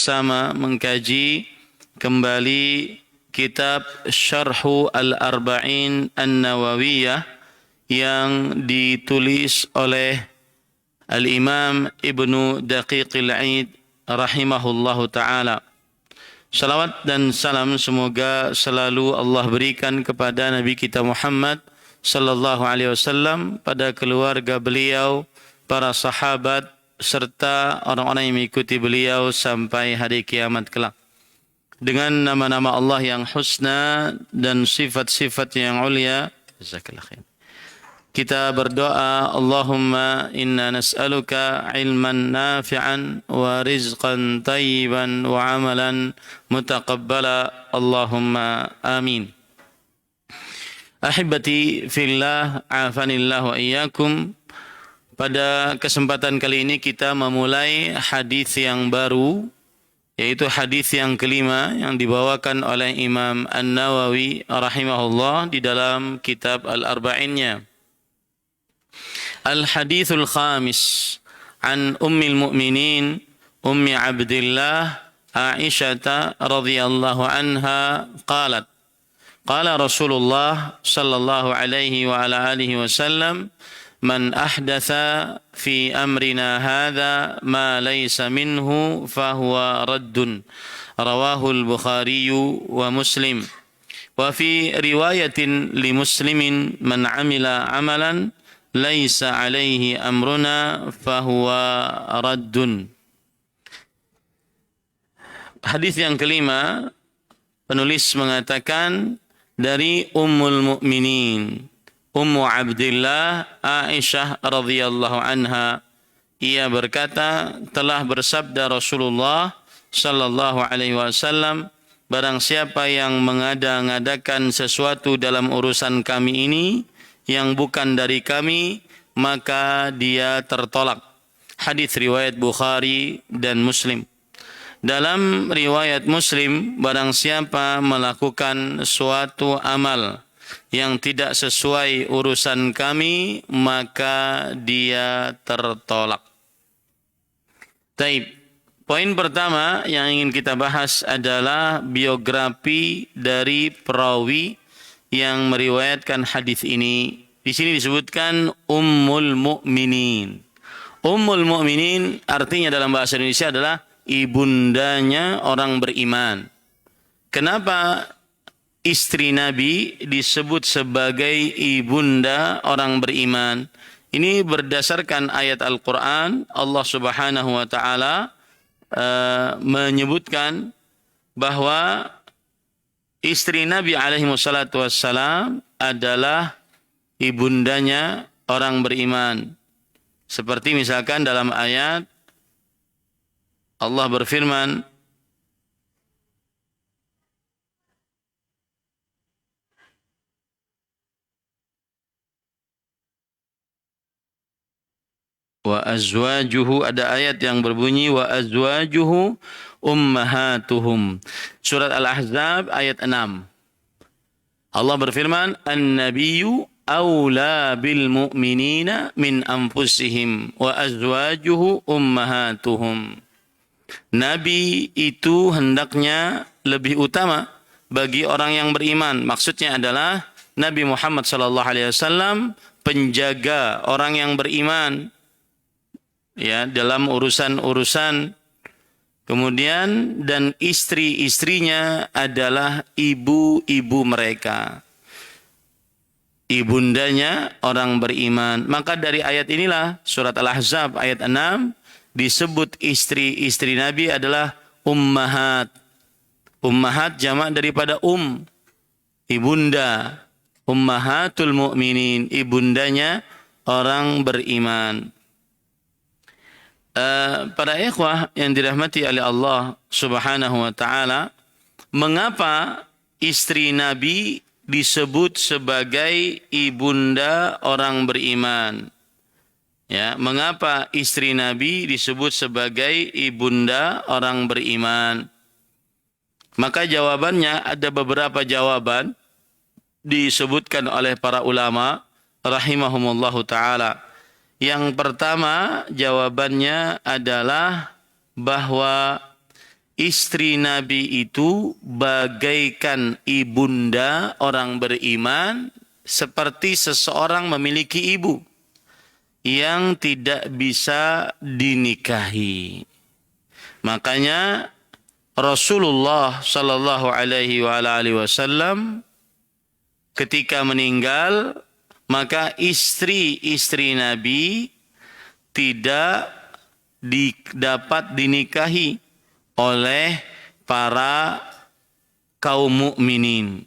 sama mengkaji kembali kitab Syarhu Al-Arba'in An-Nawawiyah yang ditulis oleh Al-Imam Ibnu Daqiqil Aid rahimahullahu ta'ala. Salawat dan salam semoga selalu Allah berikan kepada Nabi kita Muhammad sallallahu alaihi wasallam, pada keluarga beliau, para sahabat, serta orang-orang yang mengikuti beliau sampai hari kiamat kelak. Dengan nama-nama Allah yang husna dan sifat-sifat yang ulia, jazakallahu khair, kita berdoa, Allahumma inna nas'aluka ilman nafi'an wa rizqan tayyiban wa amalan mutaqabbala, Allahumma amin. Ahibati fillah, afanillah wa iyyakum. Pada kesempatan kali ini kita memulai hadis yang baru, yaitu hadis yang kelima yang dibawakan oleh Imam An-Nawawi rahimahullah di dalam kitab Al-Arba'innya. Al-hadithul khamis an ummil mu'minin ummi Abdillah Aisyah radhiyallahu anha qalat qala Rasulullah sallallahu alaihi wa ala alihi wasallam man ahdatha fi amrina hadha ma laysa minhu fahuwa raddun, rawahul Bukhari wa Muslim. Wa fi riwayatin li Muslimin man amila amalan laisa alaihi amruna fahuwa raddun. Hadis yang kelima, penulis mengatakan dari Ummul Mukminin Ummu Abdillah Aisyah radhiyallahu anha, ia berkata, telah bersabda Rasulullah sallallahu alaihi wasallam, barang siapa yang mengada-ngadakan sesuatu dalam urusan kami ini yang bukan dari kami, maka dia tertolak. Hadis riwayat Bukhari dan Muslim. Dalam riwayat Muslim, barang siapa melakukan suatu amal yang tidak sesuai urusan kami, maka dia tertolak. Taib. Poin pertama yang ingin kita bahas adalah biografi dari perawi yang meriwayatkan hadis ini. Di sini disebutkan Ummul Mukminin. Ummul Mukminin artinya dalam bahasa Indonesia adalah ibundanya orang beriman. Kenapa istri Nabi disebut sebagai ibunda orang beriman? Ini berdasarkan ayat Al-Quran. Allah Subhanahu wa ta'ala menyebutkan bahwa istri Nabi alaihi wassalatu wassalam adalah ibundanya orang beriman. Seperti misalkan dalam ayat Allah berfirman, wa azwajuhu, ada ayat yang berbunyi wa azwajuhu ummahatuhum. Surat Al-Ahzab ayat 6. Allah berfirman, an-nabiyyu awla bil mu'minina min anfusihim wa azwajuhu ummahatuhum. Nabi itu hendaknya lebih utama bagi orang yang beriman. Maksudnya adalah Nabi Muhammad sallallahu alaihi wasallam penjaga orang yang beriman, ya, dalam urusan-urusan. Kemudian dan istri-istrinya adalah ibu-ibu mereka, ibundanya orang beriman. Maka dari ayat inilah surat Al-Ahzab ayat 6 disebut istri-istri Nabi adalah ummahat. Ummahat jamak daripada ibunda. Ummahatul mu'minin, ibundanya orang beriman. Para ikhwah yang dirahmati oleh Allah Subhanahu wa ta'ala, mengapa istri Nabi disebut sebagai ibunda orang beriman? Ya, mengapa istri Nabi disebut sebagai ibunda orang beriman? Maka jawabannya ada beberapa jawaban disebutkan oleh para ulama rahimahumullahu ta'ala. Yang pertama jawabannya adalah bahwa istri Nabi itu bagaikan ibunda orang beriman, seperti seseorang memiliki ibu yang tidak bisa dinikahi. Makanya Rasulullah sallallahu alaihi wasallam ketika meninggal, maka istri-istri Nabi tidak dapat dinikahi oleh para kaum mukminin.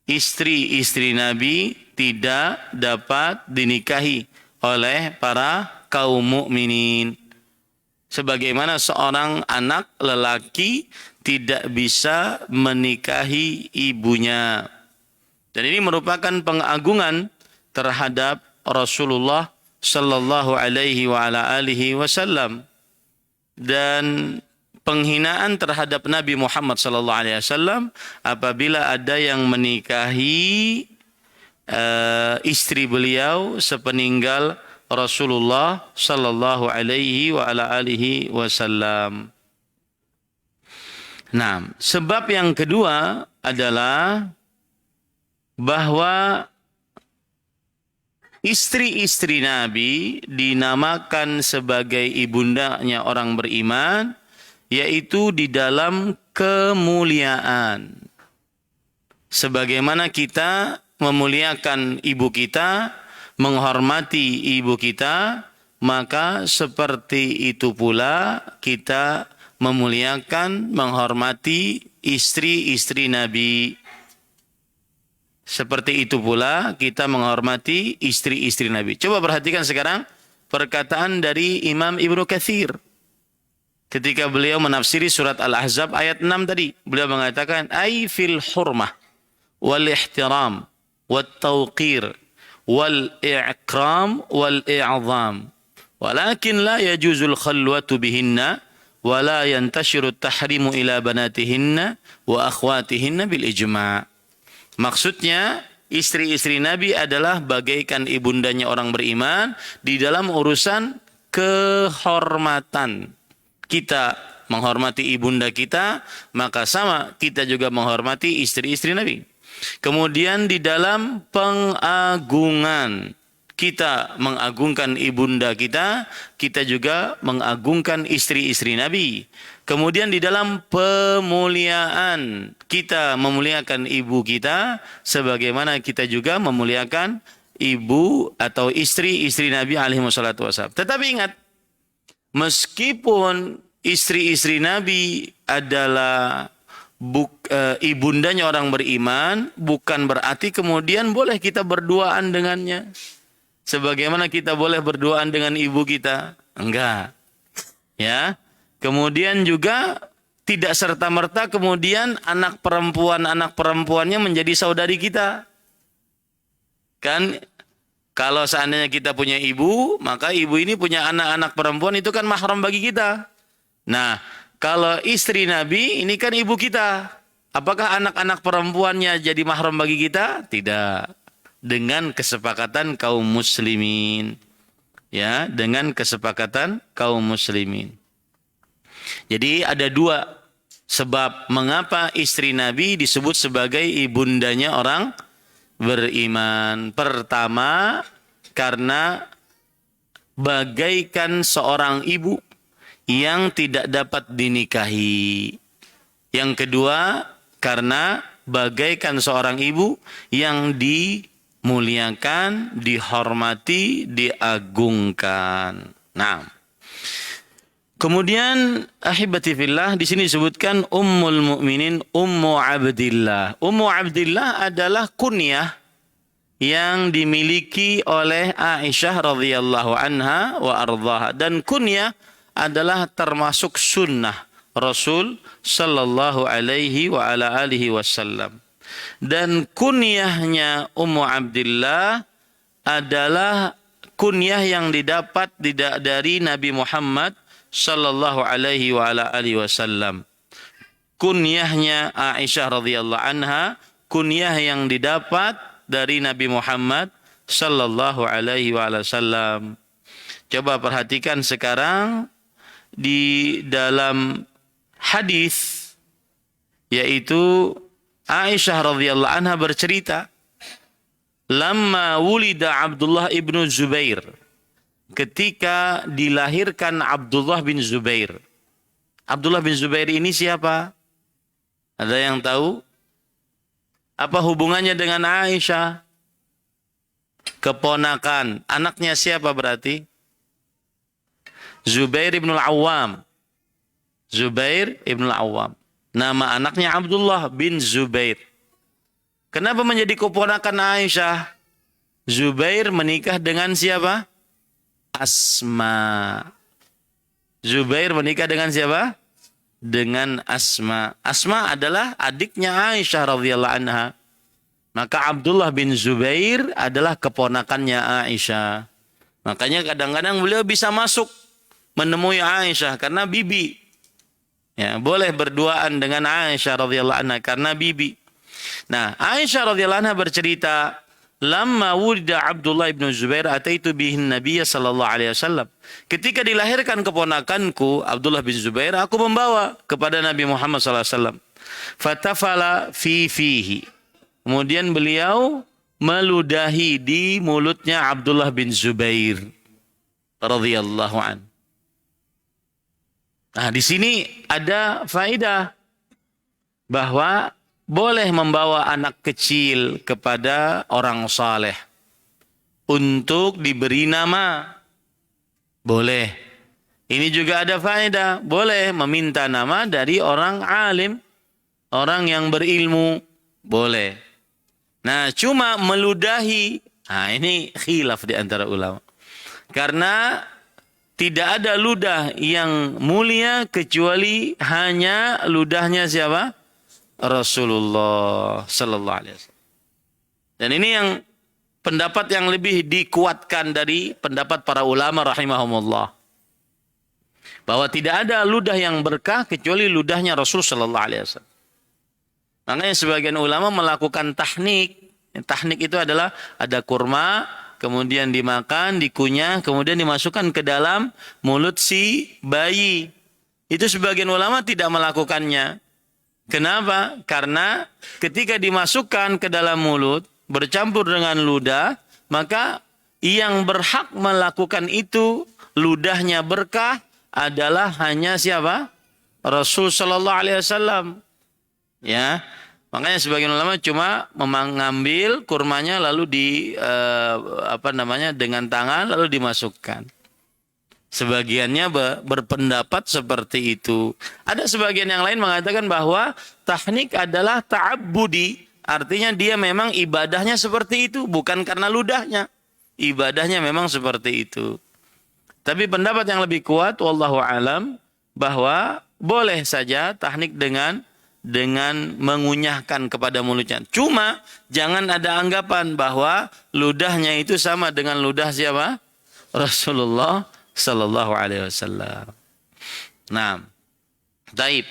Istri-istri Nabi tidak dapat dinikahi oleh para kaum mukminin. Sebagaimana seorang anak lelaki tidak bisa menikahi ibunya. Dan ini merupakan pengagungan terhadap Rasulullah sallallahu alaihi wasallam dan penghinaan terhadap Nabi Muhammad sallallahu alaihi wasallam apabila ada yang menikahi istri beliau sepeninggal Rasulullah sallallahu alaihi wasallam. Nah, sebab yang kedua adalah bahwa istri-istri Nabi dinamakan sebagai ibundanya orang beriman, yaitu di dalam kemuliaan. Sebagaimana kita memuliakan ibu kita, menghormati ibu kita, maka seperti itu pula kita memuliakan, menghormati istri-istri Nabi. Seperti itu pula kita menghormati istri-istri Nabi. Coba perhatikan sekarang perkataan dari Imam Ibnu Katsir. Ketika beliau menafsiri surat Al-Ahzab ayat 6 tadi, beliau mengatakan ai fil hurmah wal ihtiram wat tawqir wal i'kram wal i'zam. Walakin la yajuzul khalwatu bihinna wa la yantashiru at-tahrimu ila banatihinna wa akhwatihinna bil ijma'. Maksudnya istri-istri Nabi adalah bagaikan ibundanya orang beriman di dalam urusan kehormatan. Kita menghormati ibunda kita, maka sama kita juga menghormati istri-istri Nabi. Kemudian di dalam pengagungan, kita mengagungkan ibunda kita, kita juga mengagungkan istri-istri Nabi. Kemudian di dalam pemuliaan, kita memuliakan ibu kita sebagaimana kita juga memuliakan ibu atau istri-istri Nabi alaihi wassalatu wassalam. Tetapi ingat, meskipun istri-istri Nabi adalah ibundanya orang beriman, bukan berarti kemudian boleh kita berduaan dengannya. Sebagaimana kita boleh berduaan dengan ibu kita. Enggak. Ya. Kemudian juga tidak serta-merta kemudian anak perempuannya menjadi saudari kita. Kan kalau seandainya kita punya ibu, maka ibu ini punya anak-anak perempuan, itu kan mahram bagi kita. Nah, kalau istri Nabi ini kan ibu kita. Apakah anak-anak perempuannya jadi mahram bagi kita? Tidak. Dengan kesepakatan kaum muslimin. Ya, dengan kesepakatan kaum muslimin. Jadi ada dua sebab mengapa istri Nabi disebut sebagai ibundanya orang beriman. Pertama, karena bagaikan seorang ibu yang tidak dapat dinikahi. Yang kedua, karena bagaikan seorang ibu yang dimuliakan, dihormati, diagungkan. Nah, kemudian ahibati fillah di sini disebutkan Ummul Mukminin Ummu Abdillah. Ummu Abdillah adalah kunyah yang dimiliki oleh Aisyah radhiyallahu anha wa ardhaha, dan kunyah adalah termasuk sunnah Rasul sallallahu alaihi wa ala alihi wasallam. Dan kunyahnya Ummu Abdillah adalah kunyah yang didapat dari Nabi Muhammad sallallahu alaihi wa ala alihi wasallam. Kunyahnya Aisyah radhiyallahu anha, kunyah yang didapat dari Nabi Muhammad sallallahu alaihi wa ala wasallam. Coba perhatikan sekarang di dalam hadis, yaitu Aisyah radhiyallahu anha bercerita, lamma wulida Abdullah ibnu Zubair, ketika dilahirkan Abdullah bin Zubair. Abdullah bin Zubair ini siapa? Ada yang tahu? Apa hubungannya dengan Aisyah? Keponakan. Anaknya siapa berarti? Zubair ibn al-Awwam. Zubair ibn al-Awwam. Nama anaknya Abdullah bin Zubair. Kenapa menjadi keponakan Aisyah? Zubair menikah dengan siapa? Asma. Zubair menikah dengan siapa? Dengan Asma. Asma adalah adiknya Aisyah radhiyallahu anha. Maka Abdullah bin Zubair adalah keponakannya Aisyah. Makanya kadang-kadang beliau bisa masuk menemui Aisyah karena bibi. Ya, boleh berduaan dengan Aisyah radhiyallahu anha karena bibi. Nah, Aisyah radhiyallahu anha bercerita, lamma wulida Abdullah bin Zubair ataitu bihin Nabiy sallallahu alaihi wasallam. Ketika dilahirkan keponakanku Abdullah bin Zubair, aku membawa kepada Nabi Muhammad sallallahu alaihi wasallam. Fatafala fihi. Kemudian beliau meludahi di mulutnya Abdullah bin Zubair radhiyallahu an. Nah, di sini ada faedah bahwa boleh membawa anak kecil kepada orang saleh untuk diberi nama. Boleh. Ini juga ada faedah. Boleh meminta nama dari orang alim, orang yang berilmu. Boleh. Nah, cuma meludahi. Nah, ini khilaf di antara ulama. Karena tidak ada ludah yang mulia kecuali hanya ludahnya siapa? Rasulullah sallallahu alaihi wasallam. Dan ini yang pendapat yang lebih dikuatkan dari pendapat para ulama rahimahumullah. Bahwa tidak ada ludah yang berkah kecuali ludahnya Rasul sallallahu alaihi wasallam. Makanya sebagian ulama melakukan tahnik. Tahnik itu adalah ada kurma, kemudian dimakan, dikunyah, kemudian dimasukkan ke dalam mulut si bayi. Itu sebagian ulama tidak melakukannya. Kenapa? Karena ketika dimasukkan ke dalam mulut, bercampur dengan ludah, maka yang berhak melakukan itu, ludahnya berkah, adalah hanya siapa? Rasul sallallahu alaihi wasallam. Ya. Makanya sebagian ulama cuma mengambil kurmanya lalu dengan tangan lalu dimasukkan. Sebagiannya berpendapat seperti itu. Ada sebagian yang lain mengatakan bahwa tahnik adalah ta'abbudi. Artinya dia memang ibadahnya seperti itu, bukan karena ludahnya. Ibadahnya memang seperti itu. Tapi pendapat yang lebih kuat wallahu alam bahwa boleh saja tahnik dengan mengunyahkan kepada mulutnya. Cuma jangan ada anggapan bahwa ludahnya itu sama dengan ludah siapa? Rasulullah sallallahu alaihi wasallam. Nah, taib.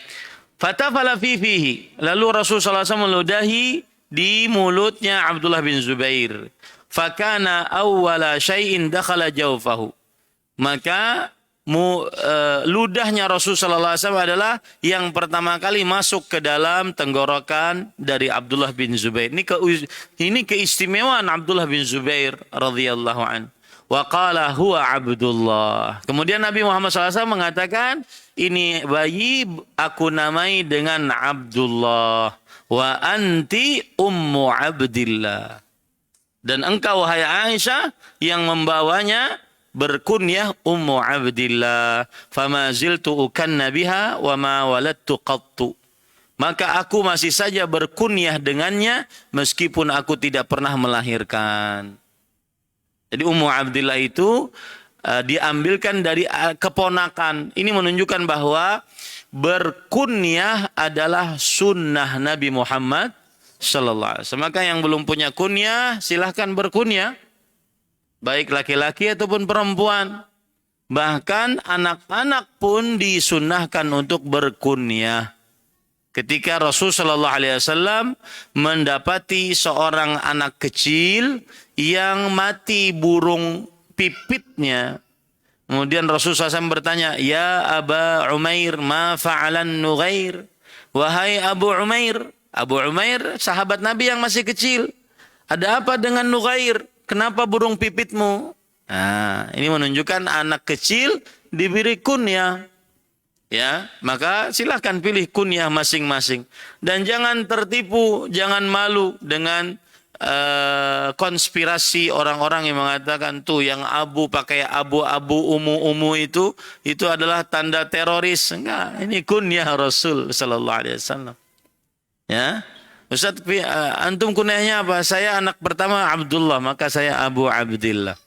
Fatafala fihi. Lalu Rasulullah sallallahu alaihi wasallam meludahi di mulutnya Abdullah bin Zubair. Fakana awwala syai'in dakhala jawfahu. Maka ludahnya Rasulullah SAW adalah yang pertama kali masuk ke dalam tenggorokan dari Abdullah bin Zubair. Ini keistimewaan Abdullah bin Zubair radhiyallahu an. Wa qala huwa Abdullah. Kemudian Nabi Muhammad SAW mengatakan, ini bayi aku namai dengan Abdullah. Wa anti ummu Abdillah. Dan engkau wahai Aisyah yang membawanya berkunyah Ummu Abdillah, fama ziltu ukanna biha wa ma waladtu qattu. Maka aku masih saja berkunyah dengannya meskipun aku tidak pernah melahirkan. Jadi Ummu Abdillah itu diambilkan dari keponakan. Ini menunjukkan bahwa berkunyah adalah sunnah Nabi Muhammad sallallahu alaihi wasallam. Maka yang belum punya kunyah silahkan berkunyah. Baik laki-laki ataupun perempuan. Bahkan anak-anak pun disunnahkan untuk berkunyah. Ketika Rasul sallallahu alaihi wasallam mendapati seorang anak kecil yang mati burung pipitnya, Kemudian Rasulullah SAW bertanya, "Ya Aba Umair, ma fa'alan Nughair?" Wahai Abu Umair. Abu Umair sahabat Nabi yang masih kecil. Ada apa dengan Nughair? Kenapa burung pipitmu? Nah, ini menunjukkan anak kecil diberi kunyah. Ya, maka silahkan pilih kunyah masing-masing. Dan jangan tertipu, jangan malu dengan konspirasi orang-orang yang mengatakan tuh yang abu pakai abu-abu ungu itu adalah tanda teroris. Enggak, ini kunyah Rasul sallallahu alaihi wasallam. Ya. Ustaz, antum kunyahnya apa? Saya anak pertama Abdullah, maka saya Abu Abdillah.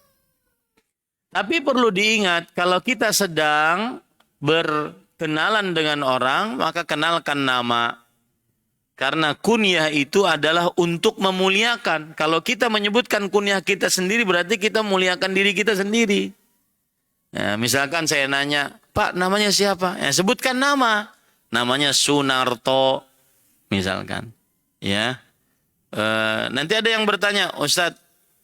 Tapi perlu diingat, kalau kita sedang berkenalan dengan orang, maka kenalkan nama. Karena kunyah itu adalah untuk memuliakan. Kalau kita menyebutkan kunyah kita sendiri, berarti kita memuliakan diri kita sendiri. Nah, misalkan saya nanya, Pak, namanya siapa? Ya, sebutkan nama. Namanya Sunarto, misalkan. Ya, nanti ada yang bertanya, Ustadz,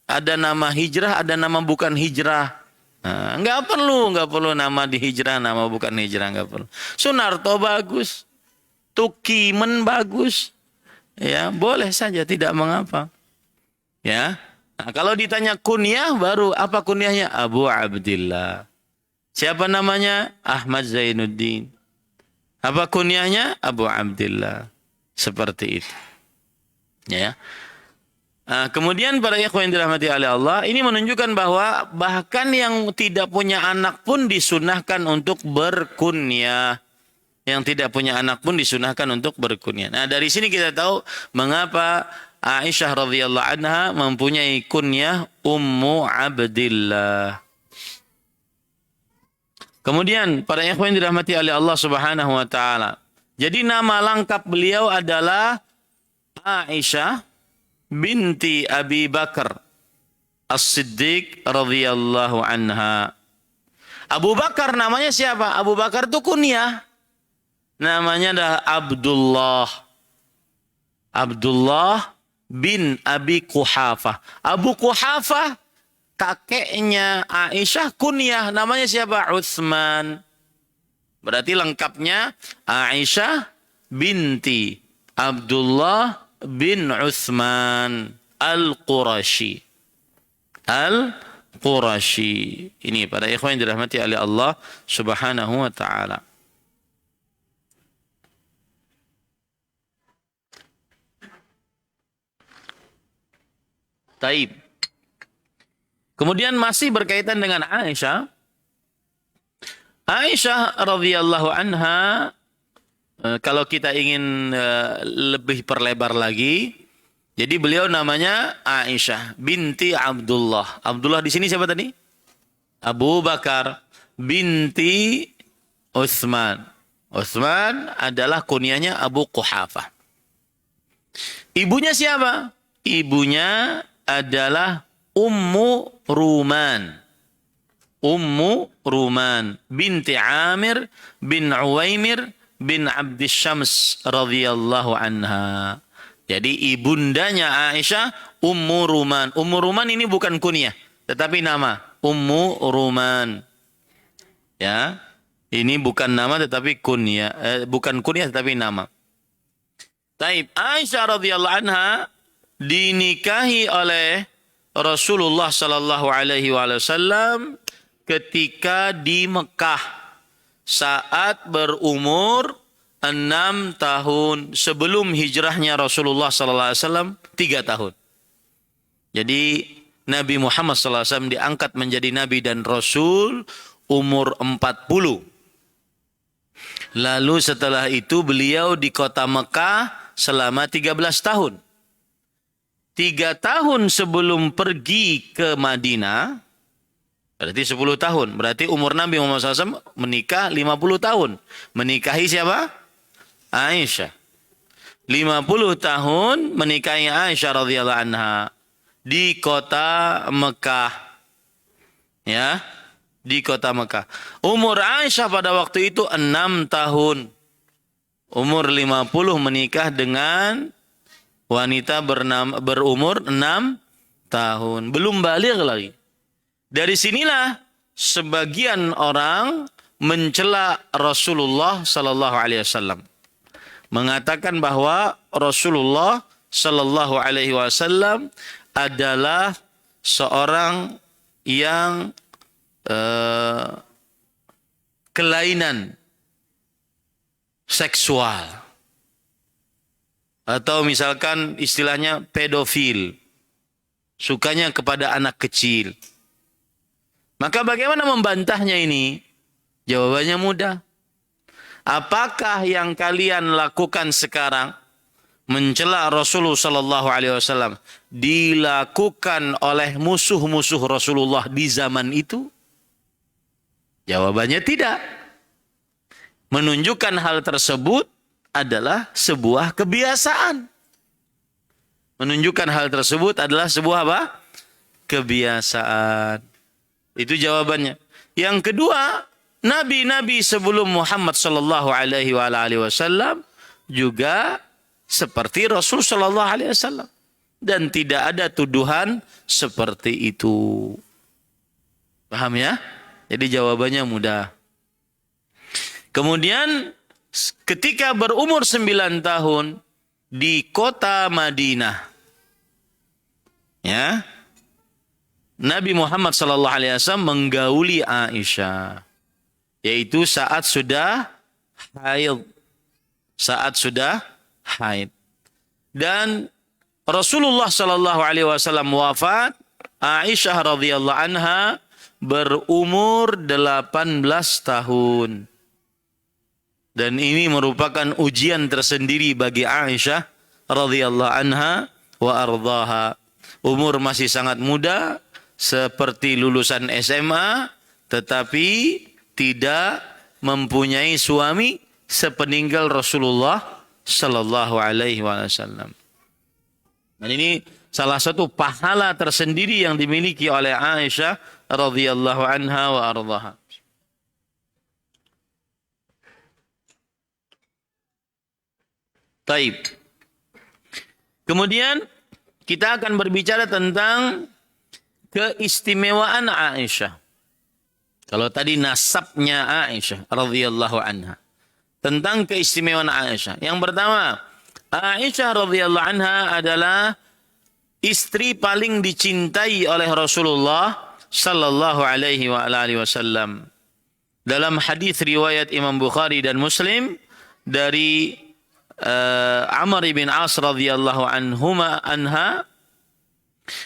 ada nama hijrah, ada nama bukan hijrah. Nah, nggak perlu nama di hijrah, nama bukan hijrah, nggak perlu. Sunarto bagus. Tukimen bagus, ya boleh saja, tidak mengapa, ya. Nah, kalau ditanya kunyah baru apa kunyahnya? Abu Abdillah. Siapa namanya? Ahmad Zainuddin. Apa kunyahnya? Abu Abdillah. Seperti itu, ya. Nah, kemudian para ikhwan yang dirahmati oleh Allah, ini menunjukkan bahwa bahkan yang tidak punya anak pun disunahkan untuk berkunyah. Yang tidak punya anak pun disunahkan untuk berkunyah. Nah, dari sini kita tahu mengapa Aisyah radhiyallahu anha mempunyai kunyah Ummu Abdillah. Kemudian para ikhwan dirahmati oleh Allah Subhanahu wa taala. Jadi nama lengkap beliau adalah Aisyah binti Abi Bakar As-Siddiq radhiyallahu anha. Abu Bakar namanya siapa? Abu Bakar itu kunyah. Namanya adalah Abdullah. Abdullah bin Abi Quhafah. Abu Quhafah, kakeknya Aisyah, kunyah. Namanya siapa? Utsman. Berarti lengkapnya Aisyah binti Abdullah bin Utsman Al-Qurashi. Al-Qurashi. Ini para ikhwan yang dirahmati oleh Allah Subhanahu wa taala. Taib. Kemudian masih berkaitan dengan Aisyah. Aisyah radhiyallahu anha, kalau kita ingin lebih perlebar lagi, jadi beliau namanya Aisyah binti Abdullah. Abdullah di sini siapa tadi? Abu Bakar binti Utsman. Utsman adalah kunyahnya Abu Quhafah. Ibunya siapa? Ibunya adalah Ummu Ruman. Ummu Ruman binti Amir bin Uwaimir bin Abdissyams radhiyallahu anha. Jadi ibundanya Aisyah Ummu Ruman. Ummu Ruman ini bukan kunyah, tetapi nama. Ummu Ruman. Ya. Ini bukan nama tetapi kunyah, bukan kunyah tetapi nama. Taib. Aisyah radhiyallahu anha dinikahi oleh Rasulullah sallallahu alaihi wasallam ketika di Mekah saat berumur 6 tahun sebelum hijrahnya Rasulullah sallallahu alaihi wasallam 3 tahun. Jadi Nabi Muhammad sallallahu alaihi wasallam diangkat menjadi nabi dan rasul umur 40. Lalu setelah itu beliau di kota Mekah selama 13 tahun. 3 tahun sebelum pergi ke Madinah, berarti 10 tahun. Berarti umur Nabi Muhammad SAW menikah 50 tahun. Menikahi siapa? Aisyah. 50 tahun menikahi Aisyah radhiyallahu anha di kota Mekah. Ya, di kota Mekah. Umur Aisyah pada waktu itu 6 tahun. Umur 50 menikah dengan wanita berumur 6 tahun. Belum baligh lagi. Dari sinilah sebagian orang mencela Rasulullah sallallahu alaihi wasallam, mengatakan bahwa Rasulullah sallallahu alaihi wasallam adalah seorang yang kelainan seksual, atau misalkan istilahnya pedofil, sukanya kepada anak kecil. Maka bagaimana membantahnya ini? Jawabannya mudah. Apakah yang kalian lakukan sekarang mencela Rasulullah sallallahu alaihi wasallam dilakukan oleh musuh-musuh Rasulullah di zaman itu? Jawabannya tidak. Menunjukkan hal tersebut adalah sebuah kebiasaan. Menunjukkan hal tersebut adalah sebuah apa? Kebiasaan. Itu jawabannya. Yang kedua, nabi-nabi sebelum Muhammad sallallahu alaihi wasallam juga seperti Rasul sallallahu alaihi wasallam, dan tidak ada tuduhan seperti itu. Paham ya? Jadi jawabannya mudah. Kemudian ketika berumur 9 tahun di kota Madinah, ya, Nabi Muhammad sallallahu alaihi wasallam menggauli Aisyah, yaitu saat sudah haid. Saat sudah haid. Dan Rasulullah sallallahu alaihi wasallam wafat, Aisyah radhiyallahu anha berumur 18 tahun. Dan ini merupakan ujian tersendiri bagi Aisyah radhiyallahu anha wa ardhaha. Umur masih sangat muda, seperti lulusan SMA, tetapi tidak mempunyai suami sepeninggal Rasulullah sallallahu alaihi wasallam. Dan ini salah satu pahala tersendiri yang dimiliki oleh Aisyah radhiyallahu anha wa ardhaha. Taib. Kemudian kita akan berbicara tentang keistimewaan Aisyah. Kalau tadi nasabnya Aisyah radhiyallahu anha. Tentang keistimewaan Aisyah. Yang pertama, Aisyah radhiyallahu anha adalah istri paling dicintai oleh Rasulullah sallallahu alaihi wasallam. Dalam hadis riwayat Imam Bukhari dan Muslim dari Amr bin As radhiyallahu anha,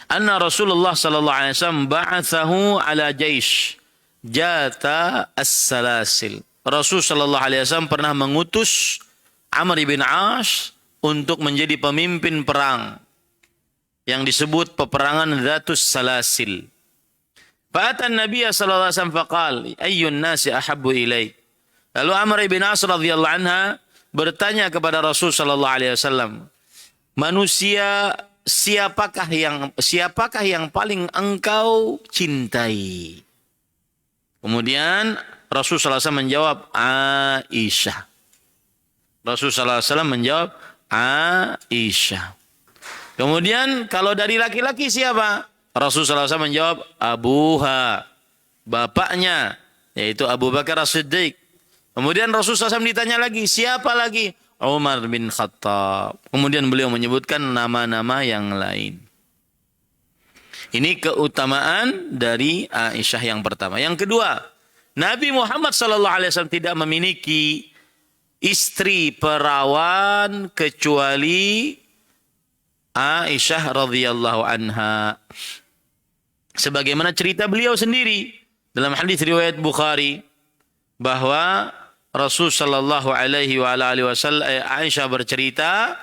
anna Rasulullah sallallahu alaihi wasallam ba'athahu ala jaish jata as-salasil. Rasul sallallahu alaihi wasallam pernah mengutus Amr bin As untuk menjadi pemimpin perang yang disebut peperangan Dzatus Salasil. Fa'atan Nabiya sallallahu alaihi wasallam faqal, ayyun nasi ahabbu ilaik. Lalu Amr bin As radhiyallahu anha bertanya kepada Rasul sallallahu alaihi wasallam, manusia siapakah yang paling engkau cintai? Kemudian Rasul sallallahu alaihi wasallam menjawab, Aisyah. Rasul sallallahu alaihi wasallam menjawab, Aisyah. Kemudian kalau dari laki-laki siapa? Rasul sallallahu alaihi wasallam menjawab, Abuha, bapaknya, yaitu Abu Bakar As-Siddiq. Kemudian Rasul sallallahu alaihi wasallam ditanya lagi, siapa lagi? Umar bin Khattab. Kemudian beliau menyebutkan nama-nama yang lain. Ini keutamaan dari Aisyah yang pertama. Yang kedua, Nabi Muhammad sallallahu alaihi wasallam tidak memiliki istri perawan kecuali Aisyah radhiyallahu anha. Sebagaimana cerita beliau sendiri dalam hadis riwayat Bukhari bahwa Rasul sallallahu alaihi wasallam, Aisyah bercerita,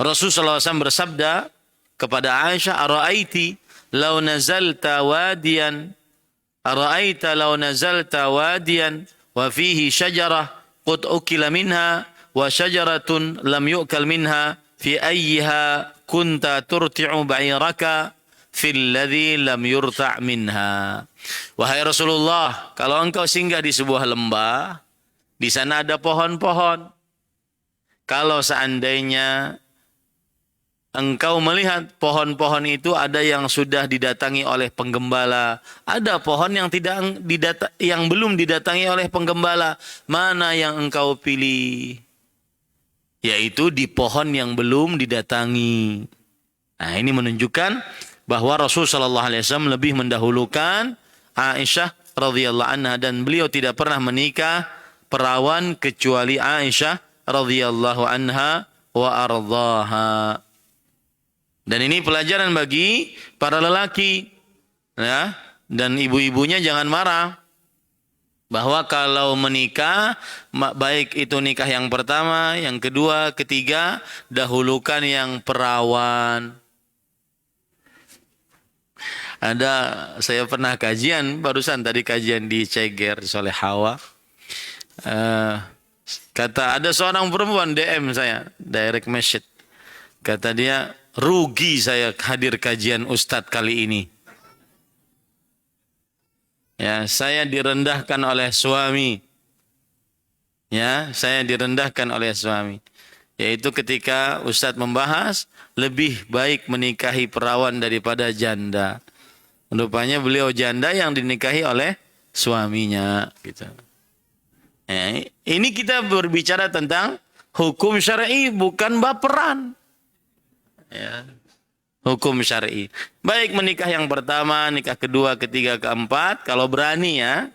Rasul sallallahu alaihi wasallam bersabda kepada Aisyah, ara'aiti law nazalta wadiyan, ara'aita law nazalta wadiyan wa fihi syajarah qad ukila minha wa syajaratun lam yu'kal minha fi ayyiha kunta turti'u ba'iraka fil ladzi lam yurta' minha. Wahai Rasulullah, kalau engkau singgah di sebuah lembah, di sana ada pohon-pohon. Kalau seandainya engkau melihat pohon-pohon itu ada yang sudah didatangi oleh penggembala, ada pohon yang yang belum didatangi oleh penggembala. Mana yang engkau pilih? Yaitu di pohon yang belum didatangi. Nah, ini menunjukkan bahwa Rasulullah SAW lebih mendahulukan Aisyah radhiyallahu anha, dan beliau tidak pernah menikah perawan kecuali Aisyah radhiyallahu anha wa ardhaha. Dan ini pelajaran bagi para lelaki, ya, dan ibu-ibunya jangan marah bahwa kalau menikah, baik itu nikah yang pertama, yang kedua, ketiga, dahulukan yang perawan. Saya pernah kajian, barusan tadi kajian di Ceger, di Solehawa. Kata ada seorang perempuan DM saya, direct message. Kata dia, rugi saya hadir kajian Ustadz kali ini. Ya, saya direndahkan oleh suami. Ya, saya direndahkan oleh suami. Yaitu ketika Ustadz membahas lebih baik menikahi perawan daripada janda. Rupanya beliau janda yang dinikahi oleh suaminya, gitu. Ya, ini kita berbicara tentang hukum syar'i, bukan baperan. Ya. Hukum syar'i. Baik menikah yang pertama, nikah kedua, ketiga, keempat, kalau berani ya,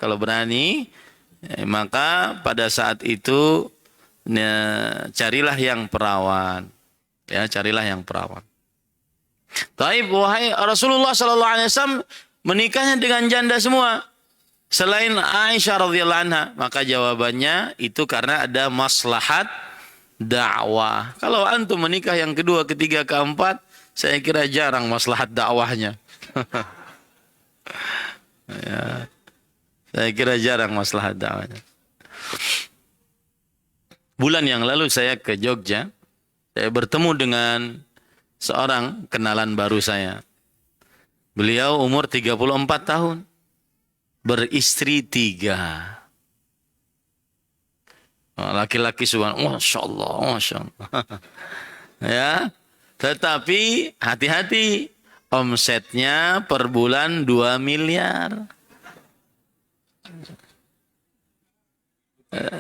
maka pada saat itu carilah yang perawan. Ya, carilah yang perawan. Taib, wahai Rasulullah sallallahu alaihi wasallam menikahnya dengan janda semua selain Aisyah radhiyallahu anha. Maka jawabannya itu karena ada maslahat dakwah. Kalau antum menikah yang kedua, ketiga, keempat, saya kira jarang maslahat dakwahnya. Ya, saya kira jarang maslahat dakwahnya. Bulan yang lalu saya ke Jogja. Saya bertemu dengan seorang kenalan baru saya. Beliau umur 34 tahun. Beristri 3. Laki-laki subhanallah, Masya Allah, Masya Allah. Ya, tetapi hati-hati, omsetnya per bulan 2 miliar.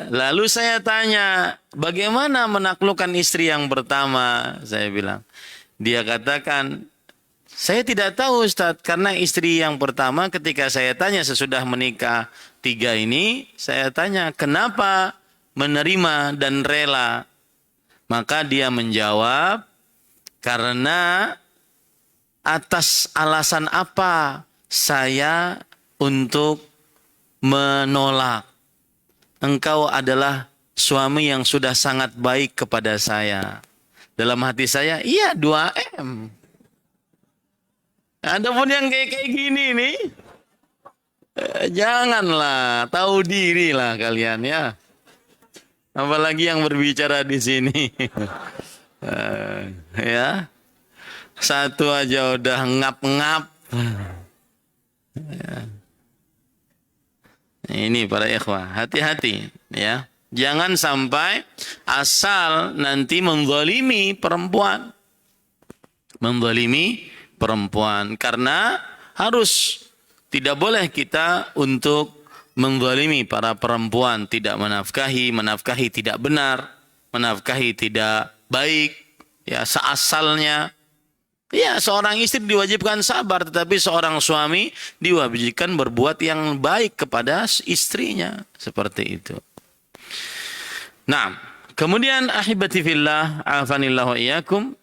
Lalu saya tanya, bagaimana menaklukkan istri yang pertama? Saya bilang. Dia katakan, saya tidak tahu Ustaz, karena istri yang pertama ketika saya tanya sesudah menikah 3 ini, saya tanya, kenapa menerima dan rela? Maka dia menjawab, karena atas alasan apa saya untuk menolak? Engkau adalah suami yang sudah sangat baik kepada saya. Dalam hati saya, iya 2M. Adapun yang kayak gini nih, janganlah, tahu diri lah kalian ya. Apalagi yang berbicara di sini. Ya. Satu aja udah ngap-ngap. Ya. Ini para ikhwah, hati-hati ya. Jangan sampai asal nanti menzalimi perempuan. Menzalimi perempuan. Karena harus, tidak boleh kita untuk menzalimi para perempuan. Tidak menafkahi tidak benar. Menafkahi tidak baik. Ya, seasalnya. Ya, seorang istri diwajibkan sabar, tetapi seorang suami diwajibkan berbuat yang baik kepada istrinya. Seperti itu. Nah, kemudian ahibati fillah, afanillahu wa iyyakum.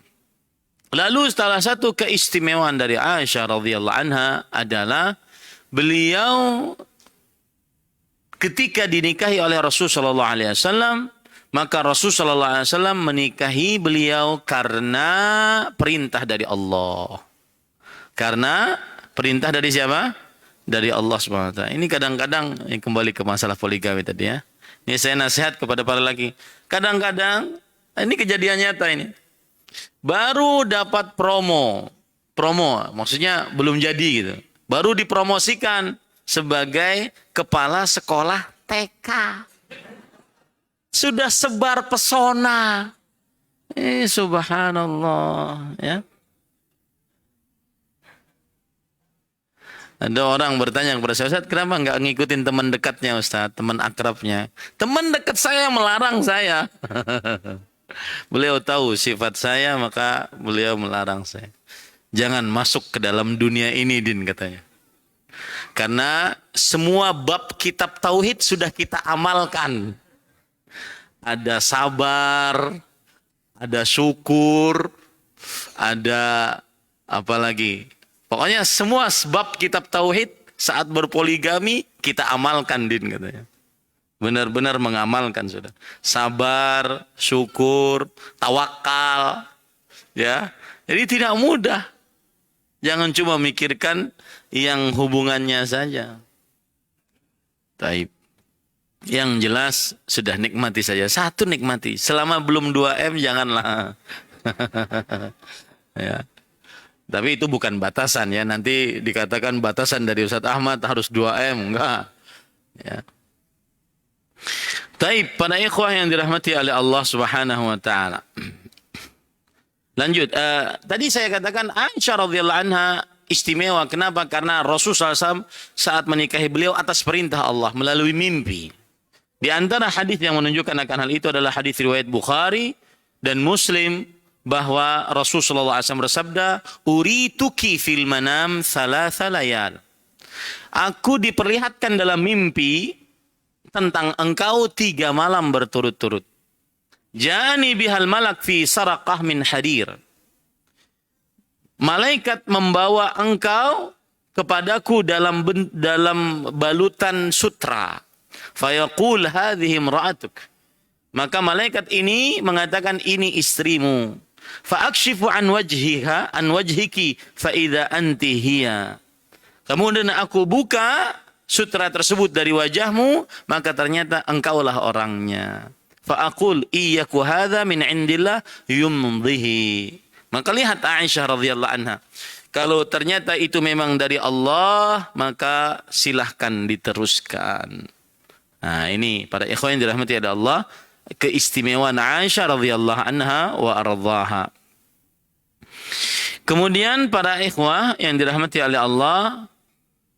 Lalu salah satu keistimewaan dari Aisyah radhiyallahu anha adalah beliau ketika dinikahi oleh Rasulullah sallallahu alaihi wasallam, maka Rasulullah sallallahu alaihi wasallam menikahi beliau karena perintah dari Allah. Karena perintah dari siapa? Dari Allah Subhanahu wa taala. Ini kadang-kadang kembali ke masalah poligami tadi ya. Ini saya nasihat kepada para laki. Kadang-kadang, ini kejadian nyata ini. Baru dapat promo maksudnya belum jadi gitu. Baru dipromosikan sebagai kepala sekolah TK. Sudah sebar pesona. Subhanallah, ya. Ada orang bertanya kepada saya, Ustaz, kenapa nggak ngikutin teman dekatnya Ustaz, teman akrabnya? Teman dekat saya melarang saya. Beliau tahu sifat saya, maka beliau melarang saya. Jangan masuk ke dalam dunia ini, Din, katanya. Karena semua bab kitab tauhid sudah kita amalkan. Ada sabar, ada syukur, ada apa lagi? Pokoknya semua sebab kitab tauhid saat berpoligami kita amalkan, Din, katanya. Benar-benar mengamalkan sudah. Sabar, syukur, tawakal, ya. Jadi tidak mudah. Jangan cuma mikirkan yang hubungannya saja. Taib. Yang jelas sudah nikmati saja. Satu nikmati. Selama belum 2M janganlah. Ya. Tapi itu bukan batasan, ya. Nanti dikatakan batasan dari Ustaz Ahmad harus 2M. Enggak. Ya. Taib, para ikhwah yang dirahmati oleh Allah Subhanahu wa taala. Lanjut, tadi saya katakan Aisyah radhiyallahu anha istimewa. Kenapa? Karena Rasulullah SAW saat menikahi beliau atas perintah Allah melalui mimpi. Di antara hadis yang menunjukkan akan hal itu adalah hadis riwayat Bukhari dan Muslim, bahwa Rasulullah SAW bersabda, "Urituki fil manam thalatha layal." Aku diperlihatkan dalam mimpi tentang engkau 3 malam berturut-turut. Jani bihal malak fi saraqah min hadir. Malaikat membawa engkau kepadaku dalam balutan sutra. Fayaqul hadhihi imra'atuk. Maka malaikat ini mengatakan, ini istrimu. Fa'akshifu an wajhiki fa idza anti hiya. Kemudian aku buka sutra tersebut dari wajahmu, maka ternyata engkaulah orangnya. Fa'aqul iyyaku hadza min indillah yumdhihi. Maka lihat Aisyah radhiyallahu anha. Kalau ternyata itu memang dari Allah, maka silahkan diteruskan. Nah, ini para ikhwan yang dirahmati oleh Allah, keistimewaan Aisyah radhiyallahu anha wa ardhaha. Kemudian para ikhwah yang dirahmati oleh Allah,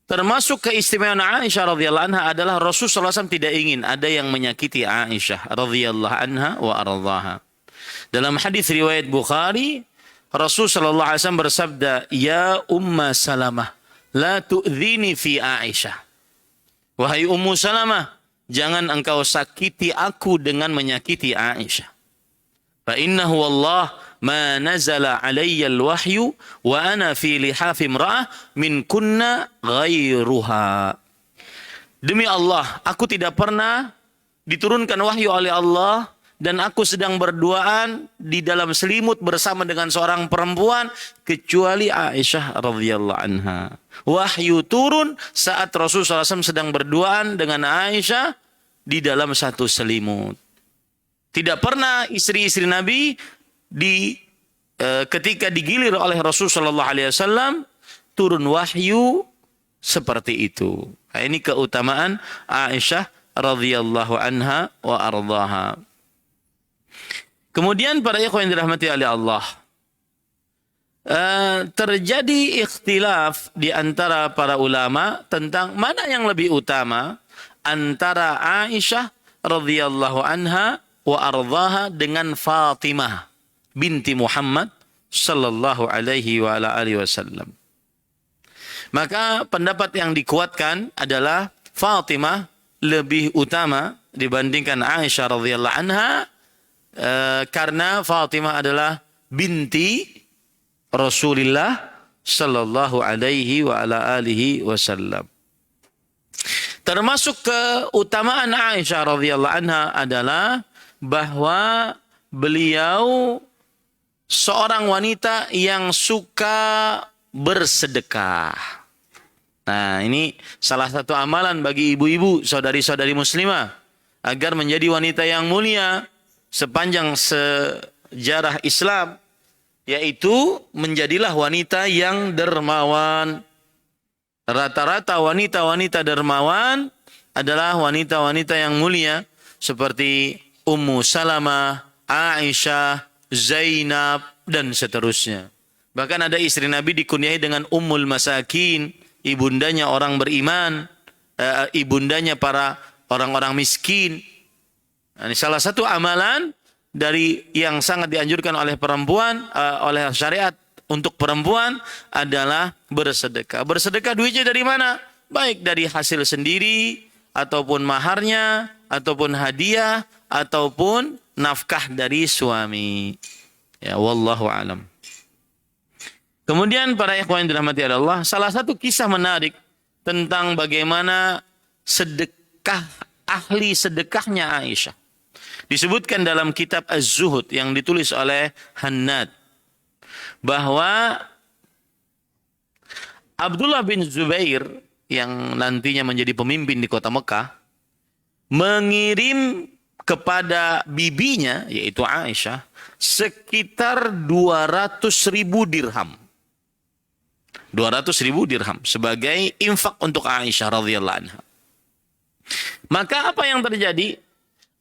termasuk keistimewaan Aisyah radhiyallahu anha adalah Rasulullah SAW tidak ingin ada yang menyakiti Aisyah radhiyallahu anha wa ardhaha. Dalam hadis riwayat Bukhari, Rasulullah SAW bersabda, "Ya Umma Salamah, la tu'dhini fi Aisyah." Wahai Ummu Salamah, jangan engkau sakiti aku dengan menyakiti Aisyah. Fa innahu wallah ma nazala alayya al-wahyu wa ana fi lihafi imra'ah min kunna ghairuha. Demi Allah, aku tidak pernah diturunkan wahyu oleh Allah dan aku sedang berduaan di dalam selimut bersama dengan seorang perempuan kecuali Aisyah radhiyallahu anha. Wahyu turun saat Rasulullah SAW sedang berduaan dengan Aisyah di dalam satu selimut. Tidak pernah istri-istri Nabi ketika digilir oleh Rasulullah SAW turun wahyu seperti itu. Nah, ini keutamaan Aisyah radhiyallahu anha wa ardhaha. Kemudian para ikhwan yang dirahmati oleh Allah, terjadi ikhtilaf di antara para ulama tentang mana yang lebih utama antara Aisyah radhiyallahu anha wa ardhaha dengan Fatimah binti Muhammad sallallahu alaihi wa ala alihi wasallam. Maka pendapat yang dikuatkan adalah Fatimah lebih utama dibandingkan Aisyah radhiyallahu anha, karena Fatimah adalah binti Rasulullah sallallahu alaihi wa ala alihi wasallam. Termasuk keutamaan Aisyah radhiyallahu anha adalah bahwa beliau seorang wanita yang suka bersedekah. Nah, ini salah satu amalan bagi ibu-ibu, saudari-saudari muslimah, agar menjadi wanita yang mulia sepanjang sejarah Islam, yaitu menjadilah wanita yang dermawan. Rata-rata wanita-wanita dermawan adalah wanita-wanita yang mulia seperti Ummu Salamah, Aisyah, Zainab, dan seterusnya. Bahkan ada istri Nabi dikunyahi dengan Ummul Masakin, ibundanya orang beriman, ibundanya para orang-orang miskin. Nah, ini salah satu amalan dari yang sangat dianjurkan oleh perempuan, oleh syariat untuk perempuan adalah bersedekah. Bersedekah duitnya dari mana? Baik dari hasil sendiri, ataupun maharnya, ataupun hadiah, ataupun nafkah dari suami. Ya, wallahu alam. Kemudian para ikhwan yang dirahmati Allah, salah satu kisah menarik tentang bagaimana sedekah, ahli sedekahnya Aisyah. Disebutkan dalam kitab Az-Zuhud yang ditulis oleh Hannad, bahwa Abdullah bin Zubair yang nantinya menjadi pemimpin di kota Mekah mengirim kepada bibinya, yaitu Aisyah, sekitar 200.000 dirham. 200.000 dirham sebagai infak untuk Aisyah radhiyallahu anha. Maka apa yang terjadi?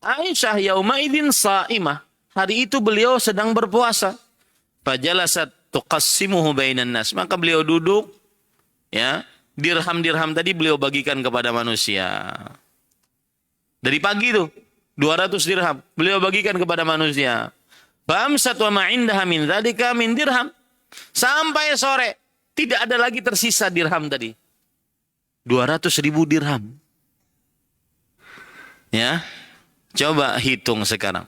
Aisyah yaumaidin sa'imah. Hari itu beliau sedang berpuasa. Fajalasat tuqassimuhu bainan nas. Maka beliau duduk, ya, dirham-dirham tadi beliau bagikan kepada manusia. Dari pagi itu 200 dirham beliau bagikan kepada manusia. Famsat wa ma indaha min dzalika min dirham. Sampai sore tidak ada lagi tersisa dirham tadi. 200.000 dirham. Ya. Coba hitung sekarang.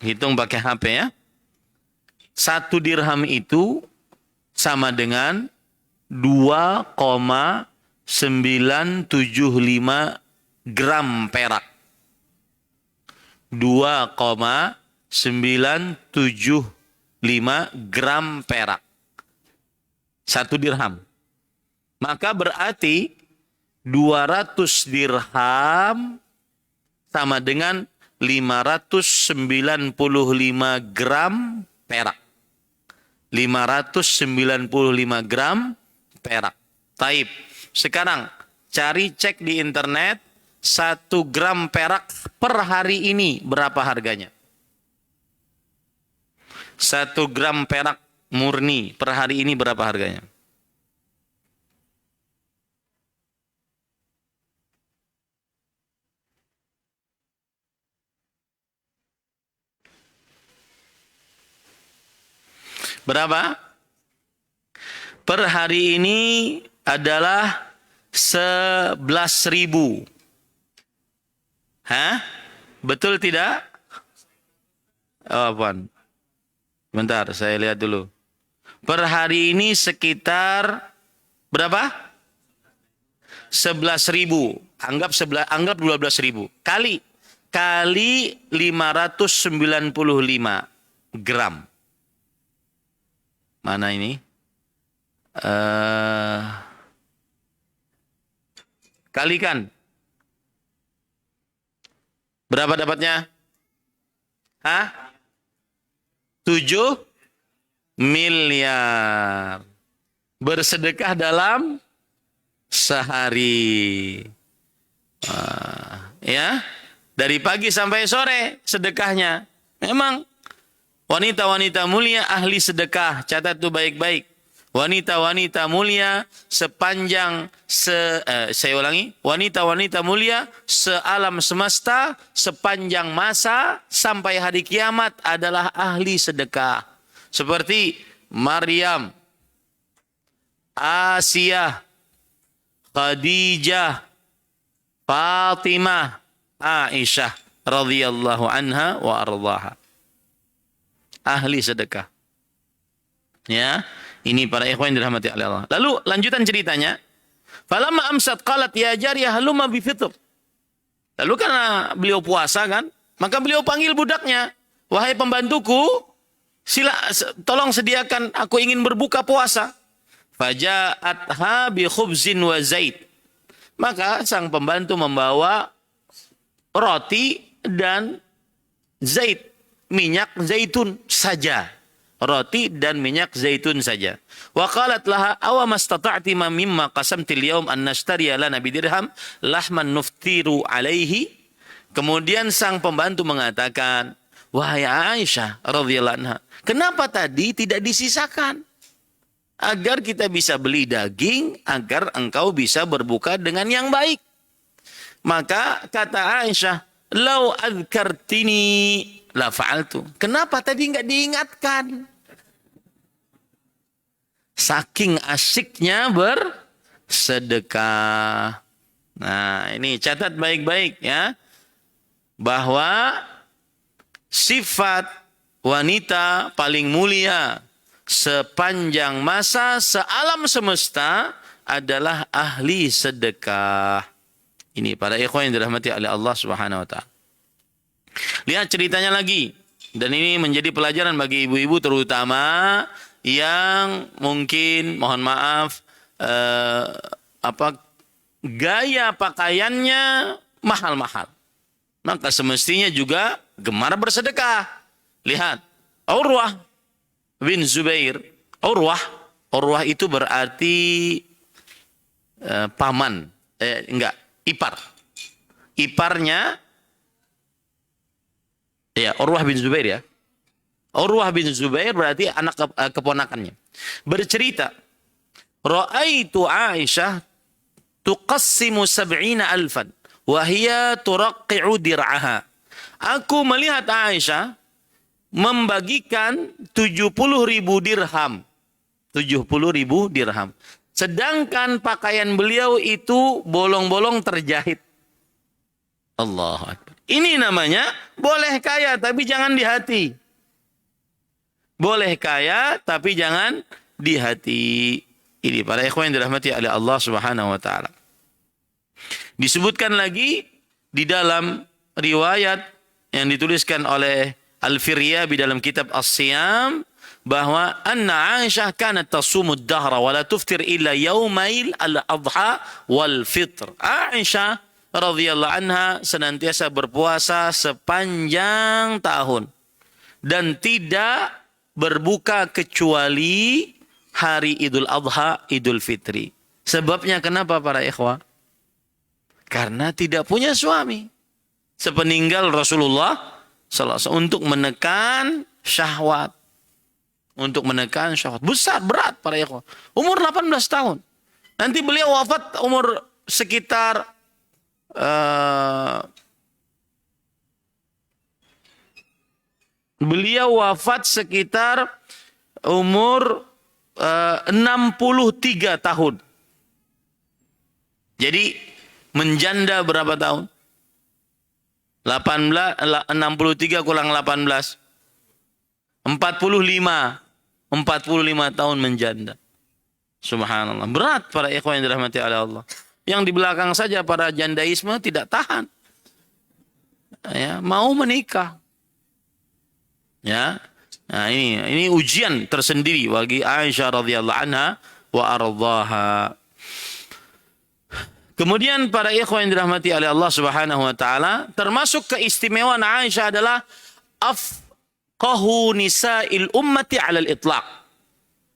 Hitung pakai HP ya. 1 dirham itu sama dengan 2,975 gram perak. 2,975 gram perak. 1 dirham. Maka berarti 200 dirham sama dengan 595 gram perak. 595 gram perak. Taib. Sekarang cari cek di internet 1 gram perak per hari ini berapa harganya? 1 gram perak murni per hari ini berapa harganya? Berapa? Per hari ini adalah 11.000. Hah? Betul tidak? Oh, apaan? Bentar, saya lihat dulu. Per hari ini sekitar berapa? 11.000. Anggap 12.000. Kali 595 gram. Mana ini? Kalikan. Berapa dapatnya? Hah? 7 miliar. Bersedekah dalam sehari. Ya, dari pagi sampai sore sedekahnya. Memang wanita-wanita mulia ahli sedekah. Catat tuh baik-baik. Wanita-wanita mulia sepanjang saya ulangi, wanita-wanita mulia sealam semesta sepanjang masa sampai hari kiamat adalah ahli sedekah. Seperti Maryam, Asiyah, Khadijah, Fatimah, Aisyah radhiyallahu anha wa ardhaha. Ahli sedekah. Ya. Ini para ikhwan yang dirahmati oleh Allah. Lalu lanjutan ceritanya. Falamma amsat qalat ya jariyah halumma bifitr. Lalu karena beliau puasa kan, maka beliau panggil budaknya. Wahai pembantuku, tolong sediakan, aku ingin berbuka puasa. Faja'atha bi khubzin wa zait. Maka sang pembantu membawa roti dan zait, minyak zaitun saja. Roti dan minyak zaitun saja. Wa qalat laha aw mastata'ti mimma qasamti al-yawm an nashtariya lana bidirham lahman nuftiru alaihi. Kemudian sang pembantu mengatakan, wahai Aisyah radhiyallahu anha, kenapa tadi tidak disisakan? Agar kita bisa beli daging, agar engkau bisa berbuka dengan yang baik. Maka kata Aisyah, lau adzkartini la fa'altu. Kenapa tadi enggak diingatkan? Saking asyiknya bersedekah. Nah, ini catat baik-baik ya. Bahwa sifat wanita paling mulia sepanjang masa sealam semesta adalah ahli sedekah. Ini para ikhwan yang dirahmati oleh Allah Subhanahu wa taala. Lihat ceritanya lagi, dan ini menjadi pelajaran bagi ibu-ibu terutama yang mungkin mohon maaf gaya pakaiannya mahal-mahal. Maka semestinya juga gemar bersedekah. Lihat, Urwah bin Zubair. Urwah itu berarti paman. Ipar. Iparnya, ya Urwah bin Zubair ya. Urwah bin Zubair berarti anak keponakannya. Bercerita, Ra'aitu Aisyah tuqassimu 70,000 wa hiya turaqqi'u dir'aha. Aku melihat Aisyah membagikan 70.000 dirham. 70.000 dirham. Sedangkan pakaian beliau itu bolong-bolong terjahit. Allahu Akbar. Ini namanya boleh kaya tapi jangan di hati. Boleh kaya tapi jangan di hati. Ini para ikhwan yang dirahmati oleh Allah Subhanahu wa taala. Disebutkan lagi di dalam riwayat yang dituliskan oleh Al-Firyabi dalam kitab As-Siyam bahwa anna Aisyah kanat tasumud dahra wa la tuftir illa yaumail al-adha wal fitr. Aisyah radhiyallahu anha senantiasa berpuasa sepanjang tahun dan tidak berbuka kecuali hari Idul Adha, Idul Fitri. Sebabnya kenapa para ikhwah? Karena tidak punya suami. Sepeninggal Rasulullah untuk menekan syahwat. Untuk menekan syahwat. Besar, berat para ikhwah. Umur 18 tahun. Nanti beliau wafat umur sekitar beliau wafat sekitar umur 63 tahun. Jadi menjanda berapa tahun? 63 kurang 18. 45 tahun menjanda. Subhanallah. Berat para ikhwan yang dirahmati oleh Allah. Yang di belakang saja para jandaisme tidak tahan. Ya, mau menikah. Ya. Nah, ini ujian tersendiri bagi Aisyah radhiyallahu anha wa ardhaha. Kemudian para ikhwan yang dirahmati oleh Allah Subhanahu wa taala, termasuk keistimewaan Aisyah adalah afqahu nisa'il ummati 'alal itlaq.